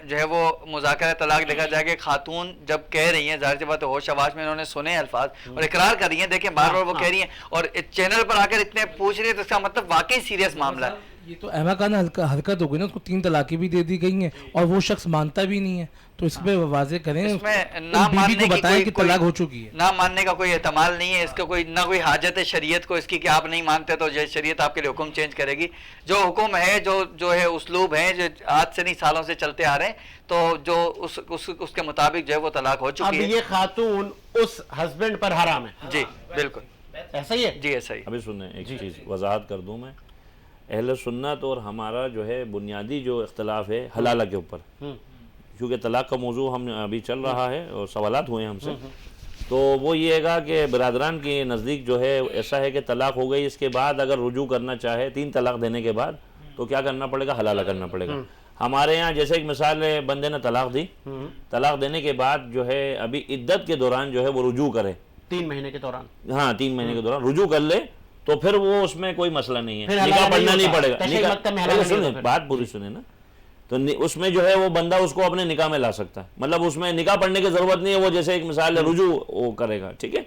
جو ہے وہ مذاکرہ طلاق دیکھا جائے کہ خاتون جب کہہ رہی ہیں ظاہر سی بات ہوش آواز میں انہوں نے سنے الفاظ اور اقرار کر رہی ہیں. دیکھیں بار بار وہ کہہ رہی ہیں اور چینل پر آ کر اتنے پوچھ رہی ہے تو اس کا مطلب واقعی سیریس معاملہ ہے. یہ تو احمقانہ حرکت ہو گئی نا، اس کو 3 طلاقیں بھی دے دی گئی ہیں اور وہ شخص مانتا بھی نہیں ہے، تو اس پہ واضح کریں، اس میں نہ بیوی کو بتائیں کہ طلاق ہو چکی ہے. نہ ماننے کا کوئی احتمال نہیں ہے، اس کا کوئی نہ کوئی حاجت ہے شریعت کو اس کی کہ آپ نہیں مانتے تو شریعت آپ کے لیے حکم چینج کرے گی. جو حکم ہے جو ہے اسلوب ہیں جو آج سے نہیں سالوں سے چلتے آ رہے ہیں، تو جو اس کے مطابق جو ہے وہ طلاق ہو چکی ہے. اب یہ خاتون اس ہسبینڈ پر حرام ہے. جی بالکل ایسا ہی ہے. جی ایسا ہی. ابھی سنیں ایک چیز وضاحت کر دوں میں. اہل سنت اور ہمارا جو ہے بنیادی جو اختلاف ہے حلالہ کے اوپر، کیونکہ طلاق کا موضوع ہم ابھی چل رہا ہے اور سوالات ہوئے ہیں ہم سے، تو وہ یہ ہے گا کہ برادران کے نزدیک جو ہے ایسا ہے کہ طلاق ہو گئی، اس کے بعد اگر رجوع کرنا چاہے 3 طلاق دینے کے بعد تو کیا کرنا پڑے گا؟ حلالہ کرنا پڑے گا. ہمارے یہاں جیسے ایک مثال ہے، بندے نے طلاق دی، طلاق دینے کے بعد جو ہے ابھی عدت کے دوران جو ہے وہ رجوع کرے 3 مہینے کے دوران، 3 مہینے کے دوران رجوع کر لے تو پھر وہ اس میں کوئی مسئلہ نہیں ہے، نکاح پڑھنا نہیں پڑے گا. بات پوری سنیں نا، تو اس میں جو ہے وہ بندہ اس کو اپنے نکاح میں لا سکتا ہے، مطلب اس میں نکاح پڑھنے کی ضرورت نہیں ہے. وہ جیسے ایک مثال ہے رجوع وہ کرے گا، ٹھیک ہے.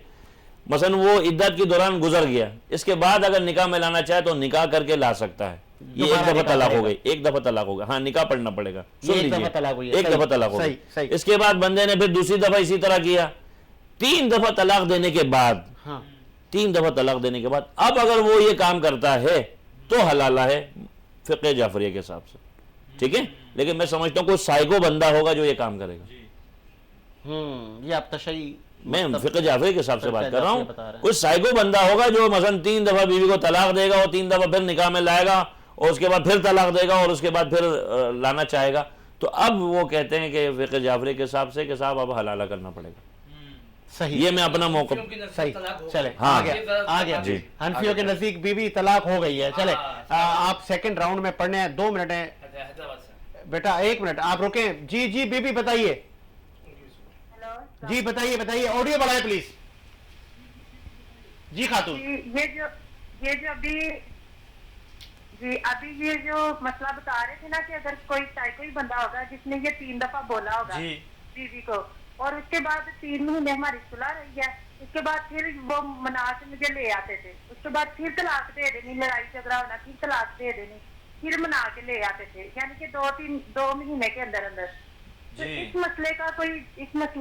مثلا وہ عدت کے دوران گزر گیا، اس کے بعد اگر نکاح میں لانا چاہے تو نکاح کر کے لا سکتا ہے. یہ ایک دفعہ طلاق ہو گئی، ایک دفعہ طلاق ہوگا. ہاں نکاح پڑھنا پڑے گا، سن لیجیے، ایک دفعہ طلاق ہو گئی. اس کے بعد بندے نے پھر دوسری دفعہ اسی طرح کیا، 3 دفعہ طلاق دینے کے بعد 3 دفعہ طلاق دینے کے بعد اب اگر وہ یہ کام کرتا ہے تو حلالہ ہے فقہ جعفریہ کے حساب سے، ٹھیک ہے. لیکن میں سمجھتا ہوں کوئی سائیکو بندہ ہوگا جو یہ کام کرے گا. یہ آپ تشیع، میں فقہ جعفری کے حساب سے بات کر رہا ہوں. کوئی سائیکو بندہ ہوگا جو مثلا 3 دفعہ بیوی کو طلاق دے گا اور 3 دفعہ پھر نکاح میں لائے گا اور اس کے بعد پھر طلاق دے گا اور اس کے بعد پھر لانا چاہے گا، تو اب وہ کہتے ہیں کہ فقہ جعفری کے حساب سے کہ صاحب اب حلالہ کرنا پڑے گا. صحیح، یہ میں اپنا موقع صحیح. چلے آ گیا. حنفیوں کے نزدیک بیوی طلاق ہو گئی ہے. چلے آپ سیکنڈ راؤنڈ میں پڑھنے ہیں، 2 منٹ ہیں بیٹا، 1 منٹ آپ رکیں. جی بیبی بتائیے. جی بتائیے، آڈیو بڑھائے پلیز. جی خاتون، ابھی یہ جو مسئلہ بتا رہے تھے نا کہ اگر کوئی بندہ ہوگا جس نے یہ 3 دفعہ بولا ہوگا بیوی کو اور اس کے بعد 3 مہینے ہماری صلح رہی ہے، اس کے بعد پھر وہ منا کے مجھے لے آتے تھے، اس کے بعد پھر طلاق دے دینی، لڑائی جھگڑا ہونا، پھر طلاق دے دینی، پھر منا کے لے آتے تھے، یعنی کہ 2 مہینے کے اندر. تو اس مسئلے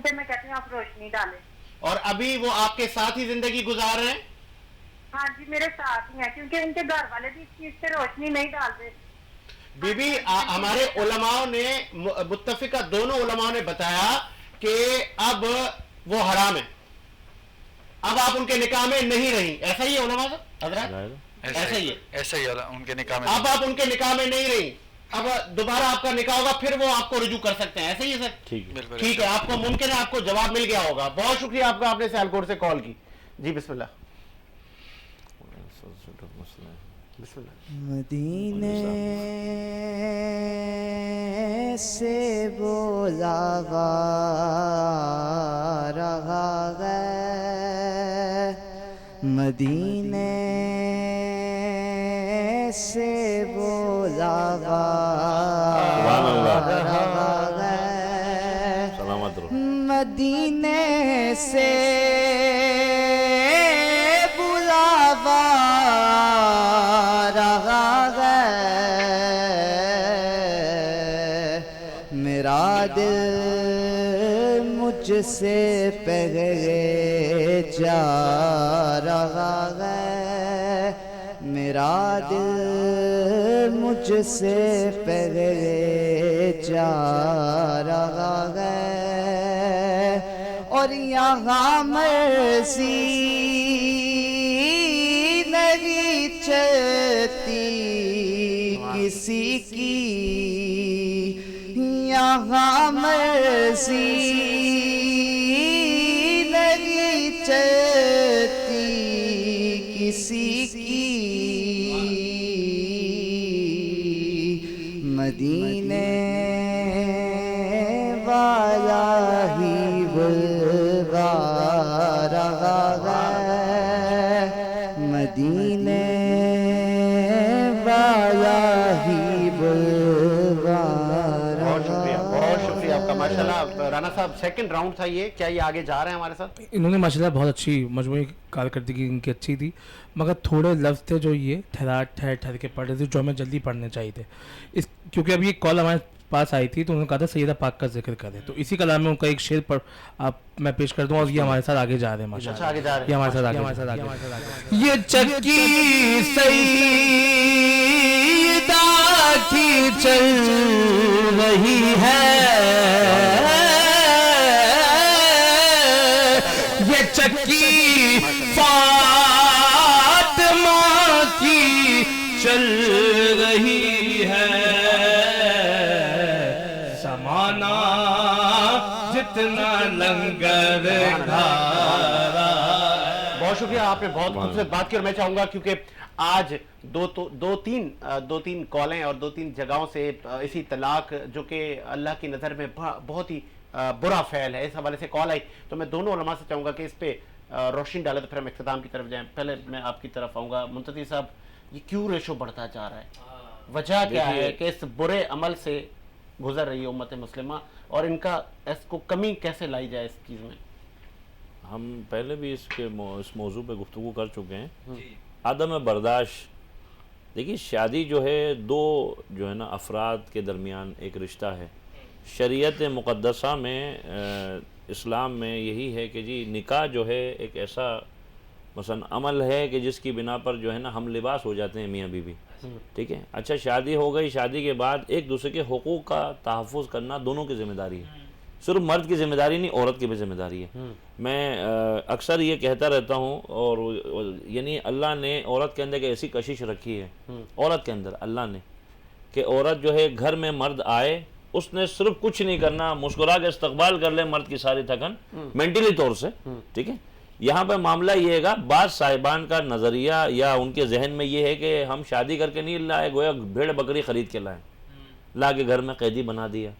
پہ میں کہتی ہوں آپ روشنی ڈالیں. اور ابھی وہ آپ کے ساتھ ہی زندگی گزار رہے ہیں؟ ہاں جی میرے ساتھ ہی ہیں، کیونکہ ان کے گھر والے بھی اس چیز پہ روشنی نہیں ڈالتے. بی بی ہمارے علماء نے متفقہ دونوں علماء نے بتایا کہ اب وہ حرام ہے، اب آپ ان کے نکاح میں نہیں رہی. ایسا ہی ہے علماء حضرات؟ ایسا ہی ہے، ایسا ہی ان کے نکاح میں اب آپ ان کے نکاح میں نہیں رہی، اب دوبارہ آپ کا نکاح ہوگا پھر وہ آپ کو رجوع کر سکتے ہیں. ایسا ہی ہے سر؟ ٹھیک ہے، آپ کو ممکن ہے آپ کو جواب مل گیا ہوگا. بہت شکریہ آپ کا، آپ نے سیالکوٹ سے کال کی. جی بسم اللہ. مدینے سے بولاوا رہا ہے، مدینے سے بولاوا رہا ہے، مدینے سے بولاوا میرا دل مجھ سے پہلے جا رہا ہے، میرا دل مجھ سے پہلے جا رہا ہے، اور یہاں مرضی نہیں چلتی کسی کی، یہاں مرضی نہیں چلتی کسی کی، مدینے والا ہی بلوا رہا ہے، مدینے والا ہی بلوا بہت شکریہ آپ کا ماشاءاللہ۔ رانا صاحب سیکنڈ راؤنڈ تھا یہ، کیا یہ آگے جا رہے ہیں ہمارے ساتھ؟ انہوں نے ماشاءاللہ بہت اچھی مجموعی کارکردگی ان کی اچھی تھی، مگر تھوڑے لفظ تھے جو یہ ٹھہر کے پڑھ رہے تھے جو ہمیں جلدی پڑھنے چاہیے تھے، کیونکہ اب یہ کال ہمارے پاس آئی تھی تو انہوں نے کہا تھا سیدہ پاک کا ذکر کریں، تو اسی کلام میں ان کا ایک شعر پر میں پیش کر دوں، اور یہ ہمارے ساتھ آگے جا رہے ہیں ماشاءاللہ، یہ ہمارے ساتھ آگے یہ چکی سیدہ کی چل رہی ہے، یہ چکی فاطمہ کی چل رہی ہے، زمانہ جتنا لنگر کھارا۔ بہت شکریہ، آپ نے بہت خوبصورت بات کی، اور میں چاہوں گا کیونکہ آج دو تین کالیں اور 2-3 جگہوں سے اسی طلاق جو کہ اللہ کی نظر میں بہت ہی برا فعل ہے، اس حوالے سے کال آئی، تو میں دونوں علماء سے چاہوں گا کہ اس پہ روشنی ڈالے، تو پھر ہم اختتام کی طرف جائیں۔ پہلے میں آپ کی طرف آؤں گا، منتظر صاحب، یہ کیوں ریشو بڑھتا جا رہا ہے؟ وجہ کیا ہے کہ اس برے عمل سے گزر رہی ہے امت مسلمہ، اور ان کا اس کو کمی کیسے لائی جائے اس چیز میں؟ ہم پہلے بھی اس موضوع پہ گفتگو کر چکے ہیں، عدم برداشت۔ دیکھیے شادی جو ہے جو ہے نا افراد کے درمیان ایک رشتہ ہے، شریعت مقدسہ میں اسلام میں یہی ہے کہ جی نکاح جو ہے ایک ایسا مثلا عمل ہے کہ جس کی بنا پر جو ہے نا ہم لباس ہو جاتے ہیں میاں بیوی، ٹھیک ہے؟ اچھا شادی ہو گئی، شادی کے بعد ایک دوسرے کے حقوق کا تحفظ کرنا دونوں کی ذمہ داری ہے، صرف مرد کی ذمہ داری نہیں، عورت کی بھی ذمہ داری ہے۔ میں اکثر یہ کہتا رہتا ہوں، اور یعنی اللہ نے عورت کے اندر ایک ایسی کشش رکھی ہے، عورت کے اندر اللہ نے، کہ عورت جو ہے گھر میں مرد آئے، اس نے صرف کچھ نہیں کرنا، مسکرا کے استقبال کر لے مرد کی ساری تھکن مینٹلی طور سے، ٹھیک ہے؟ یہاں پہ معاملہ یہ ہے گا، بعض صاحبان کا نظریہ یا ان کے ذہن میں یہ ہے کہ ہم شادی کر کے نہیں لائے، گویا بھیڑ بکری خرید کے لائے، لا کے گھر میں قیدی بنا دیا،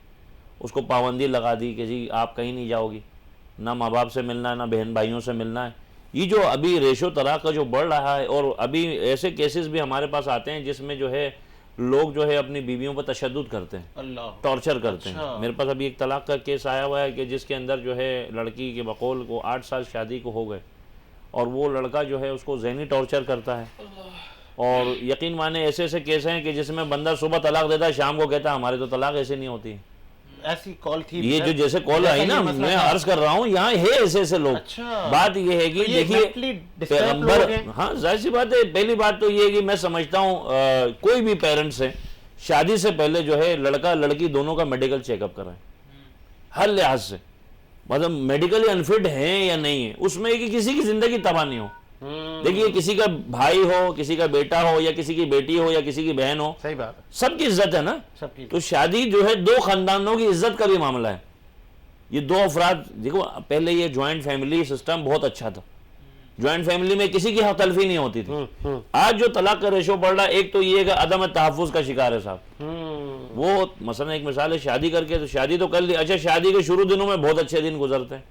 اس کو پابندی لگا دی کہ جی آپ کہیں نہیں جاؤ گی، نہ ماں باپ سے ملنا ہے، نہ بہن بھائیوں سے ملنا ہے۔ یہ جو ابھی ریشو طلاق کا جو بڑھ رہا ہے، اور ابھی ایسے کیسز بھی ہمارے پاس آتے ہیں جس میں جو ہے لوگ جو ہے اپنی بیویوں پر تشدد کرتے ہیں، ٹارچر کرتے ہیں۔ میرے پاس ابھی ایک طلاق کا کیس آیا ہوا ہے کہ جس کے اندر جو ہے لڑکی کے بقول کو 8 سال شادی کو ہو گئے، اور وہ لڑکا جو ہے اس کو ذہنی ٹارچر کرتا ہے، اور یقین مانے ایسے ایسے کیس ہیں کہ جس میں بندہ صبح طلاق دیتا ہے، شام کو کہتا ہے ہمارے تو طلاق ایسے نہیں ہوتی۔ ایسی کال تھی یہ جو جیسے کال آئی نا، میں عرض کر رہا ہوں یہاں ہے ایسے ایسے لوگ۔ بات یہ ہے کہ دیکھیے پیغمبر، ہاں ظاہر سی بات ہے، پہلی بات تو یہ ہے کہ میں سمجھتا ہوں کوئی بھی پیرنٹس ہے شادی سے پہلے جو ہے لڑکا لڑکی دونوں کا میڈیکل چیک اپ کرائیں، ہر لحاظ سے، مطلب میڈیکلی انفٹ ہیں یا نہیں ہے، اس میں کہ کسی کی زندگی تباہ نہیں ہو۔ دیکھیے کسی کا بھائی ہو، کسی کا بیٹا ہو، یا کسی کی بیٹی ہو، یا کسی کی بہن ہو، صحیح بات، سب کی عزت ہے نا۔ تو شادی جو ہے 2 خاندانوں کی عزت کا بھی معاملہ ہے۔ یہ 2 افراد، دیکھو پہلے یہ جوائنٹ فیملی سسٹم بہت اچھا تھا، جوائنٹ فیملی میں کسی کی حق تلفی نہیں ہوتی تھی۔ آج جو طلاق کا ریشو بڑھ رہا ہے، ایک تو یہ ہے کہ عدم تحفظ کا شکار ہے صاحب۔ وہ مثلا ایک مثال ہے، شادی کر کے تو شادی تو کر لی، اچھا شادی کے شروع دنوں میں بہت اچھے دن گزرتے ہیں،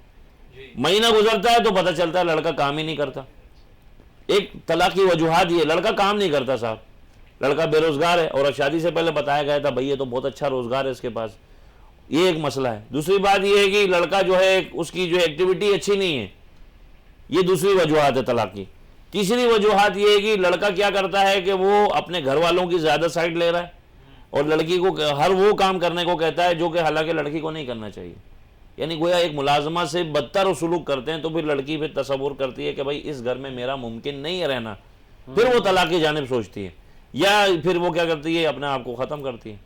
مہینہ گزرتا ہے تو پتہ چلتا ہے لڑکا کام ہی نہیں کرتا۔ ایک طلاق کی وجوہات یہ، لڑکا کام نہیں کرتا صاحب، لڑکا بے روزگار ہے، اور شادی سے پہلے بتایا گیا تھا بھائی یہ تو بہت اچھا روزگار ہے اس کے پاس، یہ ایک مسئلہ ہے۔ دوسری بات یہ ہے کہ لڑکا جو ہے اس کی جو ایکٹیویٹی اچھی نہیں ہے، یہ دوسری وجوہات ہے طلاق کی۔ تیسری وجوہات یہ ہے کہ لڑکا کیا کرتا ہے کہ وہ اپنے گھر والوں کی زیادہ سائڈ لے رہا ہے، اور لڑکی کو ہر وہ کام کرنے کو کہتا ہے جو کہ حالانکہ لڑکی کو نہیں کرنا چاہیے۔ یعنی گویا ایک ملازمہ سے بدتر سلوک کرتے ہیں، تو پھر لڑکی پھر تصور کرتی ہے کہ بھائی اس گھر میں میرا ممکن نہیں ہے رہنا، پھر وہ طلاق کی جانب سوچتی ہے، یا پھر وہ کیا کرتی ہے، اپنے آپ کو ختم کرتی ہے،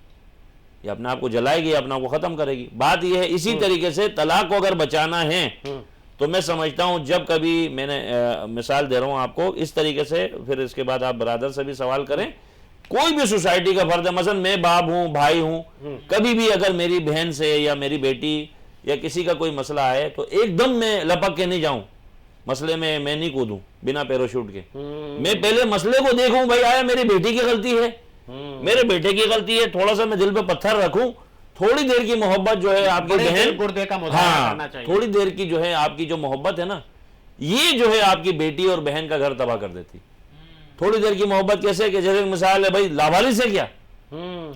یا اپنے آپ کو جلائے گی، اپنے آپ کو ختم کرے گی۔ بات یہ ہے اسی طریقے سے طلاق کو اگر بچانا ہے تو میں سمجھتا ہوں، جب کبھی میں نے مثال دے رہا ہوں آپ کو اس طریقے سے، پھر اس کے بعد آپ برادر سے بھی سوال کریں، کوئی بھی سوسائٹی کا فرد ہے، مثلا میں باپ ہوں، بھائی ہوں، کبھی بھی اگر میری بہن سے یا میری بیٹی یا کسی کا کوئی مسئلہ ہے تو ایک دم میں لپک کے نہیں جاؤں، مسئلے میں نہیں کودوں بنا پیروشوٹ کے، میں پہلے مسئلے کو دیکھوں، بھائی آیا میری بیٹی کی غلطی ہے، میرے بیٹے کی غلطی ہے، تھوڑا سا میں دل پہ پتھر رکھوں، تھوڑی دیر کی محبت جو ہے آپ کی بہن، ہاں تھوڑی دیر کی جو ہے آپ کی جو محبت ہے نا، یہ جو ہے آپ کی بیٹی اور بہن کا گھر تباہ کر دیتی۔ تھوڑی دیر کی محبت کیسے کہ جیسے مثال ہے بھائی لاوالی سے کیا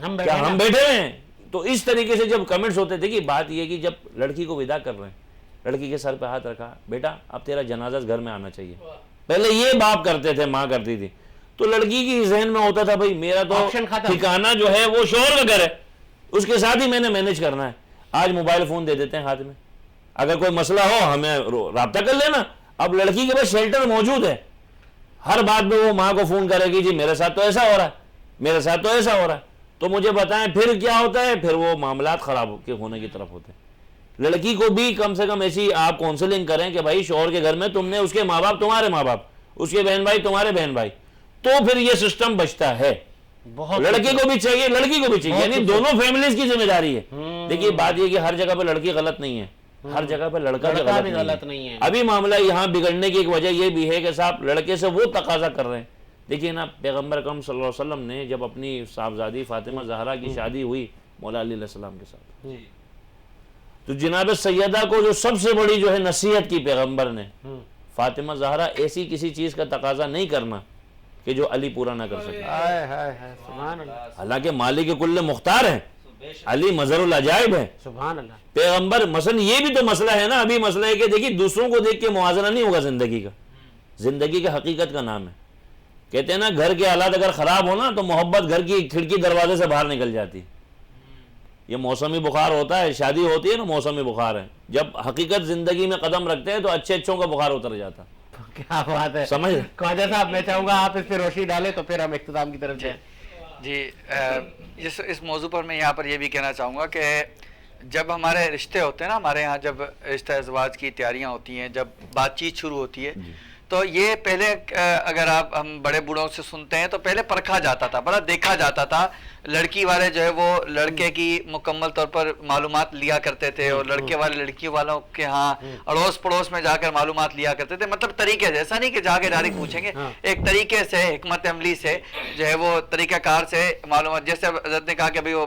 ہم بیٹھے ہیں، تو اس طریقے سے جب کمنٹس ہوتے تھے کہ بات یہ کہ جب لڑکی کو ودا کر رہے ہیں، لڑکی کے سر پہ ہاتھ رکھا، بیٹا اب تیرا جنازہ گھر میں آنا چاہیے، پہلے یہ باپ کرتے تھے، ماں کرتی تھی، تو لڑکی کی ذہن میں ہوتا تھا بھائی میرا تو ٹھکانہ جو ہے وہ شوہر کا گھر ہے، اس کے ساتھ ہی میں نے مینج کرنا ہے۔ آج موبائل فون دے دیتے ہیں ہاتھ میں، اگر کوئی مسئلہ ہو ہمیں رابطہ کر لینا، اب لڑکی کے پاس شیلٹر موجود ہے، ہر بات میں وہ ماں کو فون کرے گی، جی میرے ساتھ تو ایسا ہو رہا ہے، میرے ساتھ تو ایسا ہو رہا ہے، تو مجھے بتائیں پھر کیا ہوتا ہے، پھر وہ معاملات خراب ہونے کی طرف ہوتے ہیں۔ لڑکی کو بھی کم سے کم ایسی آپ کاؤنسلنگ کریں کہ بھائی شوہر کے گھر میں تم نے، اس کے ماں باپ تمہارے ماں باپ، اس کے بہن بھائی تمہارے بہن بھائی، تو پھر یہ سسٹم بچتا ہے۔ لڑکی کو بھی چاہیے، لڑکی کو بھی چاہیے، یعنی دونوں فیملیز کی ذمہ داری ہے۔ دیکھیے بات یہ کہ ہر جگہ پہ لڑکی غلط نہیں ہے، ہر جگہ پہ لڑکا بھی غلط نہیں ہے۔ ابھی معاملہ یہاں بگڑنے کی ایک وجہ یہ بھی ہے کہ صاحب لڑکے سے وہ تقاضا کر رہے ہیں۔ دیکھیے نا، پیغمبر اکرم صلی اللہ علیہ وسلم نے جب اپنی صاحبزادی فاطمہ زہرا کی شادی ہوئی مولا علی علیہ السلام کے ساتھ، تو جناب سیدہ کو جو سب سے بڑی جو ہے نصیحت کی پیغمبر نے، فاطمہ زہرا ایسی کسی چیز کا تقاضا نہیں کرنا کہ جو علی پورا نہ کر سکے، حالانکہ مالک کل مختار ہے، علی مظہر العجائب ہے، سبحان اللہ۔ پیغمبر مثلا یہ بھی تو مسئلہ ہے نا، ابھی مسئلہ ہے کہ دیکھیے دوسروں کو دیکھ کے موازنہ نہیں ہوگا زندگی کا، زندگی کا حقیقت کا نام ہے۔ کہتے ہیں نا گھر کے حالات اگر خراب ہونا تو محبت گھر کی کھڑکی دروازے سے باہر نکل جاتی۔ یہ موسمی بخار ہوتا ہے، شادی ہوتی ہے نا، موسمی بخار ہے، جب حقیقت زندگی میں قدم رکھتے ہیں تو اچھے اچھوں کا بخار اتر جاتا۔ کیا بات ہے، سمجھ خواجہ صاحب میں چاہوں گا آپ اس پہ روشنی ڈالیں تو پھر ہم اختتام کی طرف جائیں۔ جی اس موضوع پر میں یہاں پر یہ بھی کہنا چاہوں گا کہ جب ہمارے رشتے ہوتے ہیں نا، ہمارے یہاں جب رشتہ ازواج کی تیاریاں ہوتی ہیں، جب بات چیت شروع ہوتی ہے، تو یہ پہلے اگر آپ ہم بڑے بوڑھوں سے سنتے ہیں تو پہلے پرکھا جاتا تھا، بڑا دیکھا جاتا تھا، لڑکی والے جو ہے وہ لڑکے کی مکمل طور پر معلومات لیا کرتے تھے، اور لڑکے والے لڑکی والوں کے ہاں اڑوس پڑوس میں جا کر معلومات لیا کرتے تھے، مطلب طریقے سے، ایسا نہیں کہ جا کے ڈائریکٹ پوچھیں گے، ایک طریقے سے حکمت عملی سے جو ہے وہ طریقہ کار سے معلومات۔ جیسے حضرت نے کہا کہ بھئی وہ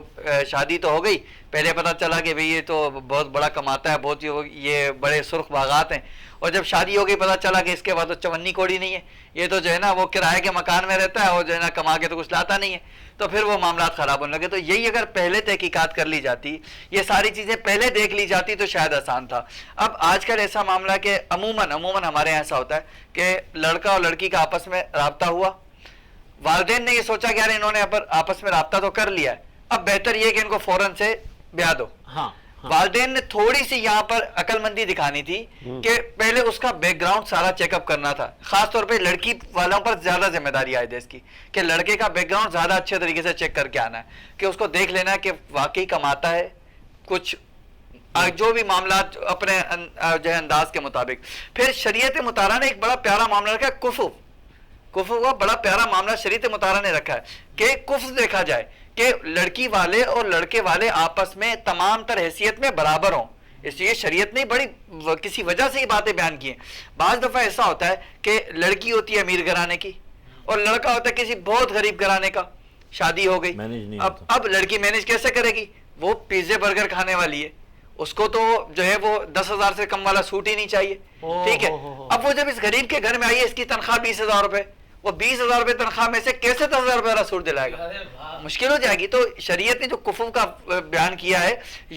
شادی تو ہو گئی، پہلے پتہ چلا کہ بھئی یہ تو بہت بڑا کماتا ہے، بہت یہ بڑے سرخ باغات ہیں، اور جب شادی ہو گئی پتہ چلا کہ اس کے بعد تو چونی کوڑی نہیں ہے، یہ تو جو ہے نا وہ کرائے کے مکان میں رہتا ہے اور جو ہے نا کما کے تو کچھ لاتا نہیں ہے، تو پھر وہ معاملات خراب ہونے لگے۔ تو یہی اگر پہلے تحقیقات کر لی جاتی، یہ ساری چیزیں پہلے دیکھ لی جاتی تو شاید آسان تھا۔ اب آج کل ایسا معاملہ کہ عموماً ہمارے یہاں ایسا ہوتا ہے کہ لڑکا اور لڑکی کا آپس میں رابطہ ہوا، والدین نے یہ سوچا کہ یار انہوں نے آپس میں رابطہ تو کر لیا ہے، اب بہتر یہ کہ ان کو فوراً سے بیاہ دو۔ والدین نے تھوڑی سی یہاں پر عقل مندی دکھانی تھی کہ پہلے اس کا بیک گراؤنڈ سارا چیک اپ کرنا تھا، خاص طور پہ لڑکی والوں پر زیادہ ذمہ داری آئی ہے اس کی کہ لڑکے کا بیک گراؤنڈ زیادہ اچھے طریقے سے چیک کر کے آنا ہے، کہ اس کو دیکھ لینا ہے کہ واقعی کماتا ہے کچھ، جو بھی معاملات اپنے جو ہے انداز کے مطابق۔ پھر شریعت مطالعہ نے ایک بڑا پیارا معاملہ رکھا ہے، کفو کا بڑا پیارا معاملہ شریعت مطالعہ نے رکھا ہے کہ کفو دیکھا جائے کہ لڑکی والے اور لڑکے والے آپس میں تمام تر حیثیت میں برابر ہوں، اس لیے شریعت نے بڑی کسی وجہ سے یہ باتیں بیان کی ہیں۔ بعض دفعہ ایسا ہوتا ہے کہ لڑکی ہوتی ہے امیر گھرانے کی اور لڑکا ہوتا ہے کسی بہت غریب گھرانے کا، شادی ہو گئی، اب لڑکی مینج کیسے کرے گی؟ وہ پیزے برگر کھانے والی ہے، اس کو تو جو ہے وہ 10,000 سے کم والا سوٹ ہی نہیں چاہیے، ٹھیک ہے؟ اب وہ جب اس غریب کے گھر میں آئی ہے، اس کی تنخواہ 20,000 روپے، وہ 20,000 روپے تنخواہ میں سے کیسے 10,000 روپے والا سوٹ دلائے گا؟ مشکل ہو جائے گی۔ تو شریعت نے جو کفو کا بیان کیا ہے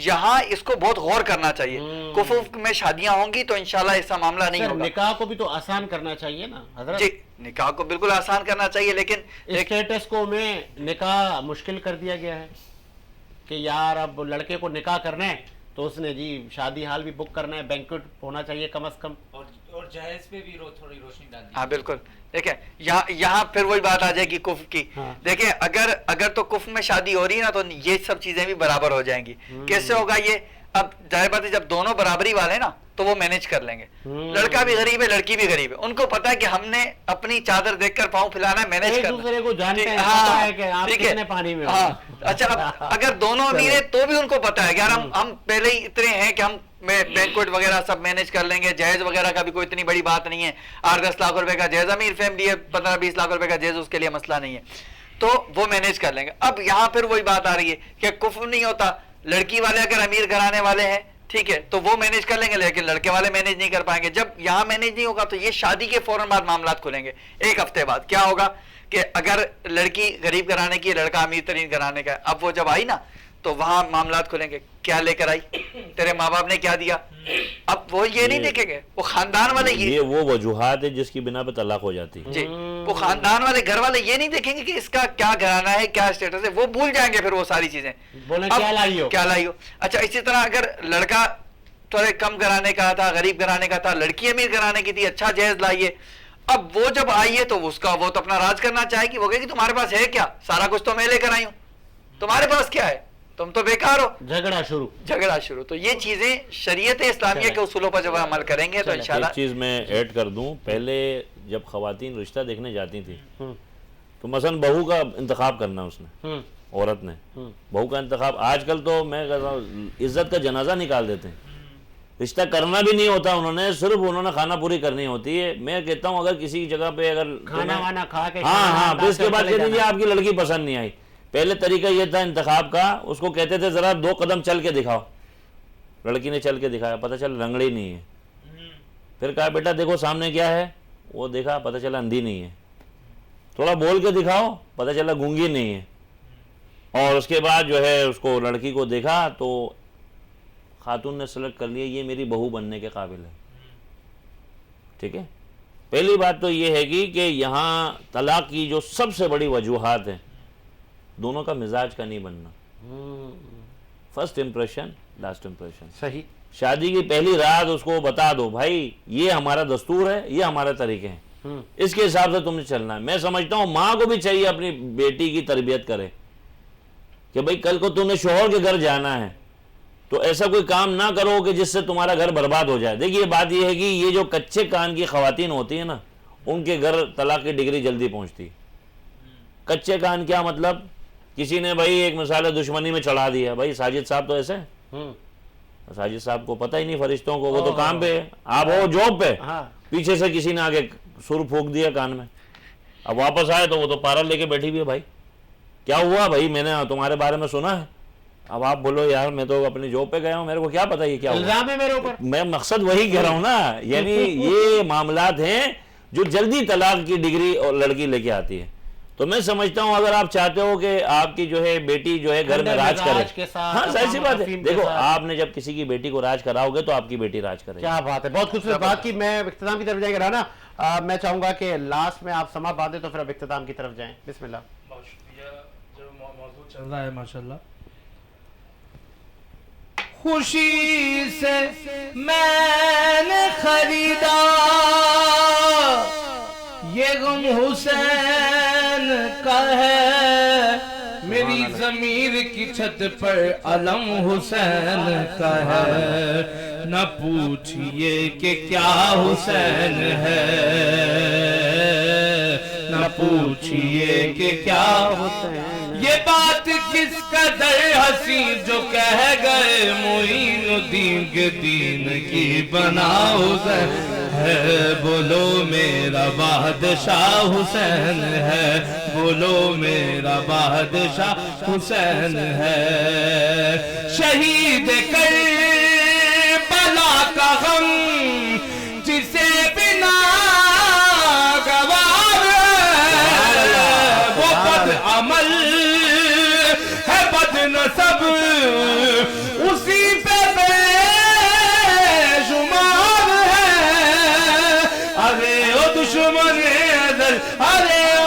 یہاں اس کو بہت غور کرنا چاہیے۔ کفو میں شادیاں ہوں گی تو انشاءاللہ ایسا معاملہ نہیں ہوگا۔ نکاح کو بھی تو آسان کرنا چاہیے نا حضرت؟ جی نکاح کو بالکل آسان کرنا چاہیے، لیکن اسٹیٹس کو میں نکاح مشکل کر دیا گیا ہے کہ یار اب لڑکے کو نکاح کرنا ہے تو اس نے جی شادی حال بھی بک کرنا ہے, بینکوٹ ہونا چاہیے کم از کم, اور جہیز پہ بھی تھوڑی روشنی ڈال دی. ہاں بالکل. دیکھیں یہاں پھر وہی بات آ جائے گی کفر کی. دیکھیں اگر تو کفر میں شادی ہو رہی ہے نا تو یہ سب چیزیں بھی برابر ہو جائیں گی. کیسے ہوگا یہ؟ اب ظاہر بات ہے جب دونوں برابری والے نا تو وہ مینج کر لیں گے. لڑکا بھی غریب ہے, لڑکی بھی غریب ہے, ان کو پتا ہے کہ ہم نے اپنی چادر دیکھ کر پاؤں پھیلانا ہے, مینج کرنا. ٹھیک ہے. ہاں اچھا, اگر دونوں امیر ہیں تو بھی ان کو پتا ہے کہ یار ہم پہلے ہی اتنے ہیں کہ ہم بینکوٹ وغیرہ سب مینج کر لیں گے, جہیز وغیرہ کا بھی کوئی اتنی بڑی بات نہیں ہے. 8-10 لاکھ روپے کا جہیز, امیر فیملی ہے 15-20 لاکھ روپے کا جہیز اس کے لیے مسئلہ نہیں ہے, تو وہ مینج کر لیں گے. اب یہاں پھر وہی بات آ رہی ہے کہ کفر نہیں ہوتا. لڑکی والے اگر امیر گھرانے والے ہیں ٹھیک ہے تو وہ مینج کر لیں گے, لیکن لڑکے والے مینج نہیں کر پائیں گے. جب یہاں مینج نہیں ہوگا تو یہ شادی کے فوراً بعد معاملات کھلیں گے. 1 ہفتے بعد کیا ہوگا کہ اگر لڑکی غریب گھرانے کی ہے, لڑکا امیر ترین گھرانے کا ہے, اب وہ جب آئی نا تو وہاں معاملات کھلیں گے. کیا لے کر آئی, تیرے ماں باپ نے کیا دیا. اب وہ یہ نہیں دیکھیں گے, وہ خاندان والے یہ وہ وجوہات ہے جس کی بنا پہ طلاق ہو جاتی ہے. جی, وہ خاندان والے گھر والے یہ نہیں دیکھیں گے کہ اس کا کیا گھرانہ ہے, کیا اسٹیٹس ہے, وہ بھول جائیں گے پھر وہ ساری چیزیں. کیا لائی ہو. اچھا اسی طرح اگر لڑکا تھوڑے کم گھرانے کا تھا, غریب گھرانے کا تھا, لڑکی امیر گھرانے کی تھی, اچھا جہیز لائیے, اب وہ جب آئی ہے تو وہ تو اپنا راج کرنا چاہے گی. وہ کہے گی تمہارے پاس ہے کیا, سارا کچھ تو میں لے کر آئی ہوں, تمہارے پاس کیا ہے, تم تو بیکار ہو. جھگڑا شروع. تو یہ چیزیں شریعت اسلامیہ کے اصولوں پر جب عمل کریں گے تو انشاءاللہ. ایک چیز میں ایڈ کر دوں, پہلے جب خواتین رشتہ دیکھنے جاتی تھی تو مثلا بہو کا انتخاب کرنا اس نے, عورت نے بہو کا انتخاب. آج کل تو میں کہتا ہوں عزت کا جنازہ نکال دیتے ہیں, رشتہ کرنا بھی نہیں ہوتا انہوں نے, صرف انہوں نے خانہ پوری کرنی ہوتی ہے. میں کہتا ہوں اگر کسی جگہ پہ اگر ہاں پھر اس کے بعد کہہ دیجیے آپ کی لڑکی پسند نہیں آئی. پہلے طریقہ یہ تھا انتخاب کا, اس کو کہتے تھے ذرا 2 قدم چل کے دکھاؤ. لڑکی نے چل کے دکھایا, پتہ چل رنگڑی نہیں ہے. پھر کہا بیٹا دیکھو سامنے کیا ہے, وہ دیکھا پتہ چلا اندھی نہیں ہے. تھوڑا بول کے دکھاؤ, پتہ چلا گونگی نہیں ہے. اور اس کے بعد جو ہے اس کو لڑکی کو دیکھا تو خاتون نے سلیکٹ کر لیا یہ میری بہو بننے کے قابل ہے. ٹھیک ہے. پہلی بات تو یہ ہے کہ یہاں طلاق کی جو سب سے بڑی وجوہات ہیں, دونوں کا مزاج کا نہیں بننا. First impression last impression. صحیح. شادی کی پہلی رات اس کو بتا دو بھائی یہ ہمارا دستور ہے, یہ ہمارے طریقے ہیں, اس کے حساب سے تم نے چلنا ہے. میں سمجھتا ہوں ماں کو بھی چاہیے اپنی بیٹی کی تربیت کرے کہ بھائی کل کو تم نے شوہر کے گھر جانا ہے تو ایسا کوئی کام نہ کرو کہ جس سے تمہارا گھر برباد ہو جائے. دیکھیے بات یہ ہے کہ یہ جو کچے کان کی خواتین ہوتی ہیں نا ان کے گھر طلاق کی ڈگری جلدی پہنچتی. کچے کان کیا مطلب, کسی نے بھائی ایک مثال دشمنی میں چڑھا دیا, بھائی ساجد صاحب تو ایسے ہیں, ساجد صاحب کو پتہ ہی نہیں فرشتوں کو, وہ تو کام پہ, آپ ہو جاب پہ, پیچھے سے کسی نے آگے سر پھونک دیا کان میں. اب واپس آئے تو وہ تو پارا لے کے بیٹھی ہوئی ہے, بھائی کیا ہوا, بھائی میں نے تمہارے بارے میں سنا ہے. اب آپ بولو یار میں تو اپنی جاب پہ گیا ہوں, میرے کو کیا پتا یہ کیا الزام ہے میرے اوپر. میں مقصد وہی کہہ رہا ہوں نا, یعنی یہ معاملات ہیں جو جلدی طلاق کی ڈگری اور لڑکی لے کے آتی ہے. تو میں سمجھتا ہوں اگر آپ چاہتے ہو کہ آپ کی جو ہے بیٹی جو ہے گھر میں راج کرے, ہاں ظاہر سی بات ہے, دیکھو آپ نے جب کسی کی بیٹی کو راج کراؤ گے تو آپ کی بیٹی راج کرے. کیا بات ہے, بہت خوبصورت بات کی. میں اختتام کی طرف جائیں گے رانا, میں چاہوں گا کہ لاسٹ میں آپ سما باندھیں تو پھر اب اختتام کی طرف جائیں. بسم اللہ. بہت شکریہ. جو موضوع چل رہا ہے ماشاءاللہ, خوشی سے میں نے خریدا یہ غم حسین کا ہے, میری ضمیر کی چھت پر علم حسین کا ہے, نہ پوچھئے کہ کیا حسین ہے, نہ پوچھئے کہ کیا حسین. یہ بات کس قدر حسین جو کہہ گئے معین الدین کے دین کی بنا حسین ہے, بولو میرا بادشاہ حسین ہے, بولو میرا بادشاہ حسین ہے. شہید کربلا کا غم جسے بنا گوار ہے, وہ بد عمل ہے بد نسب اسی پہ بے شمار ہے. ارے او دشمن ادھر, ارے او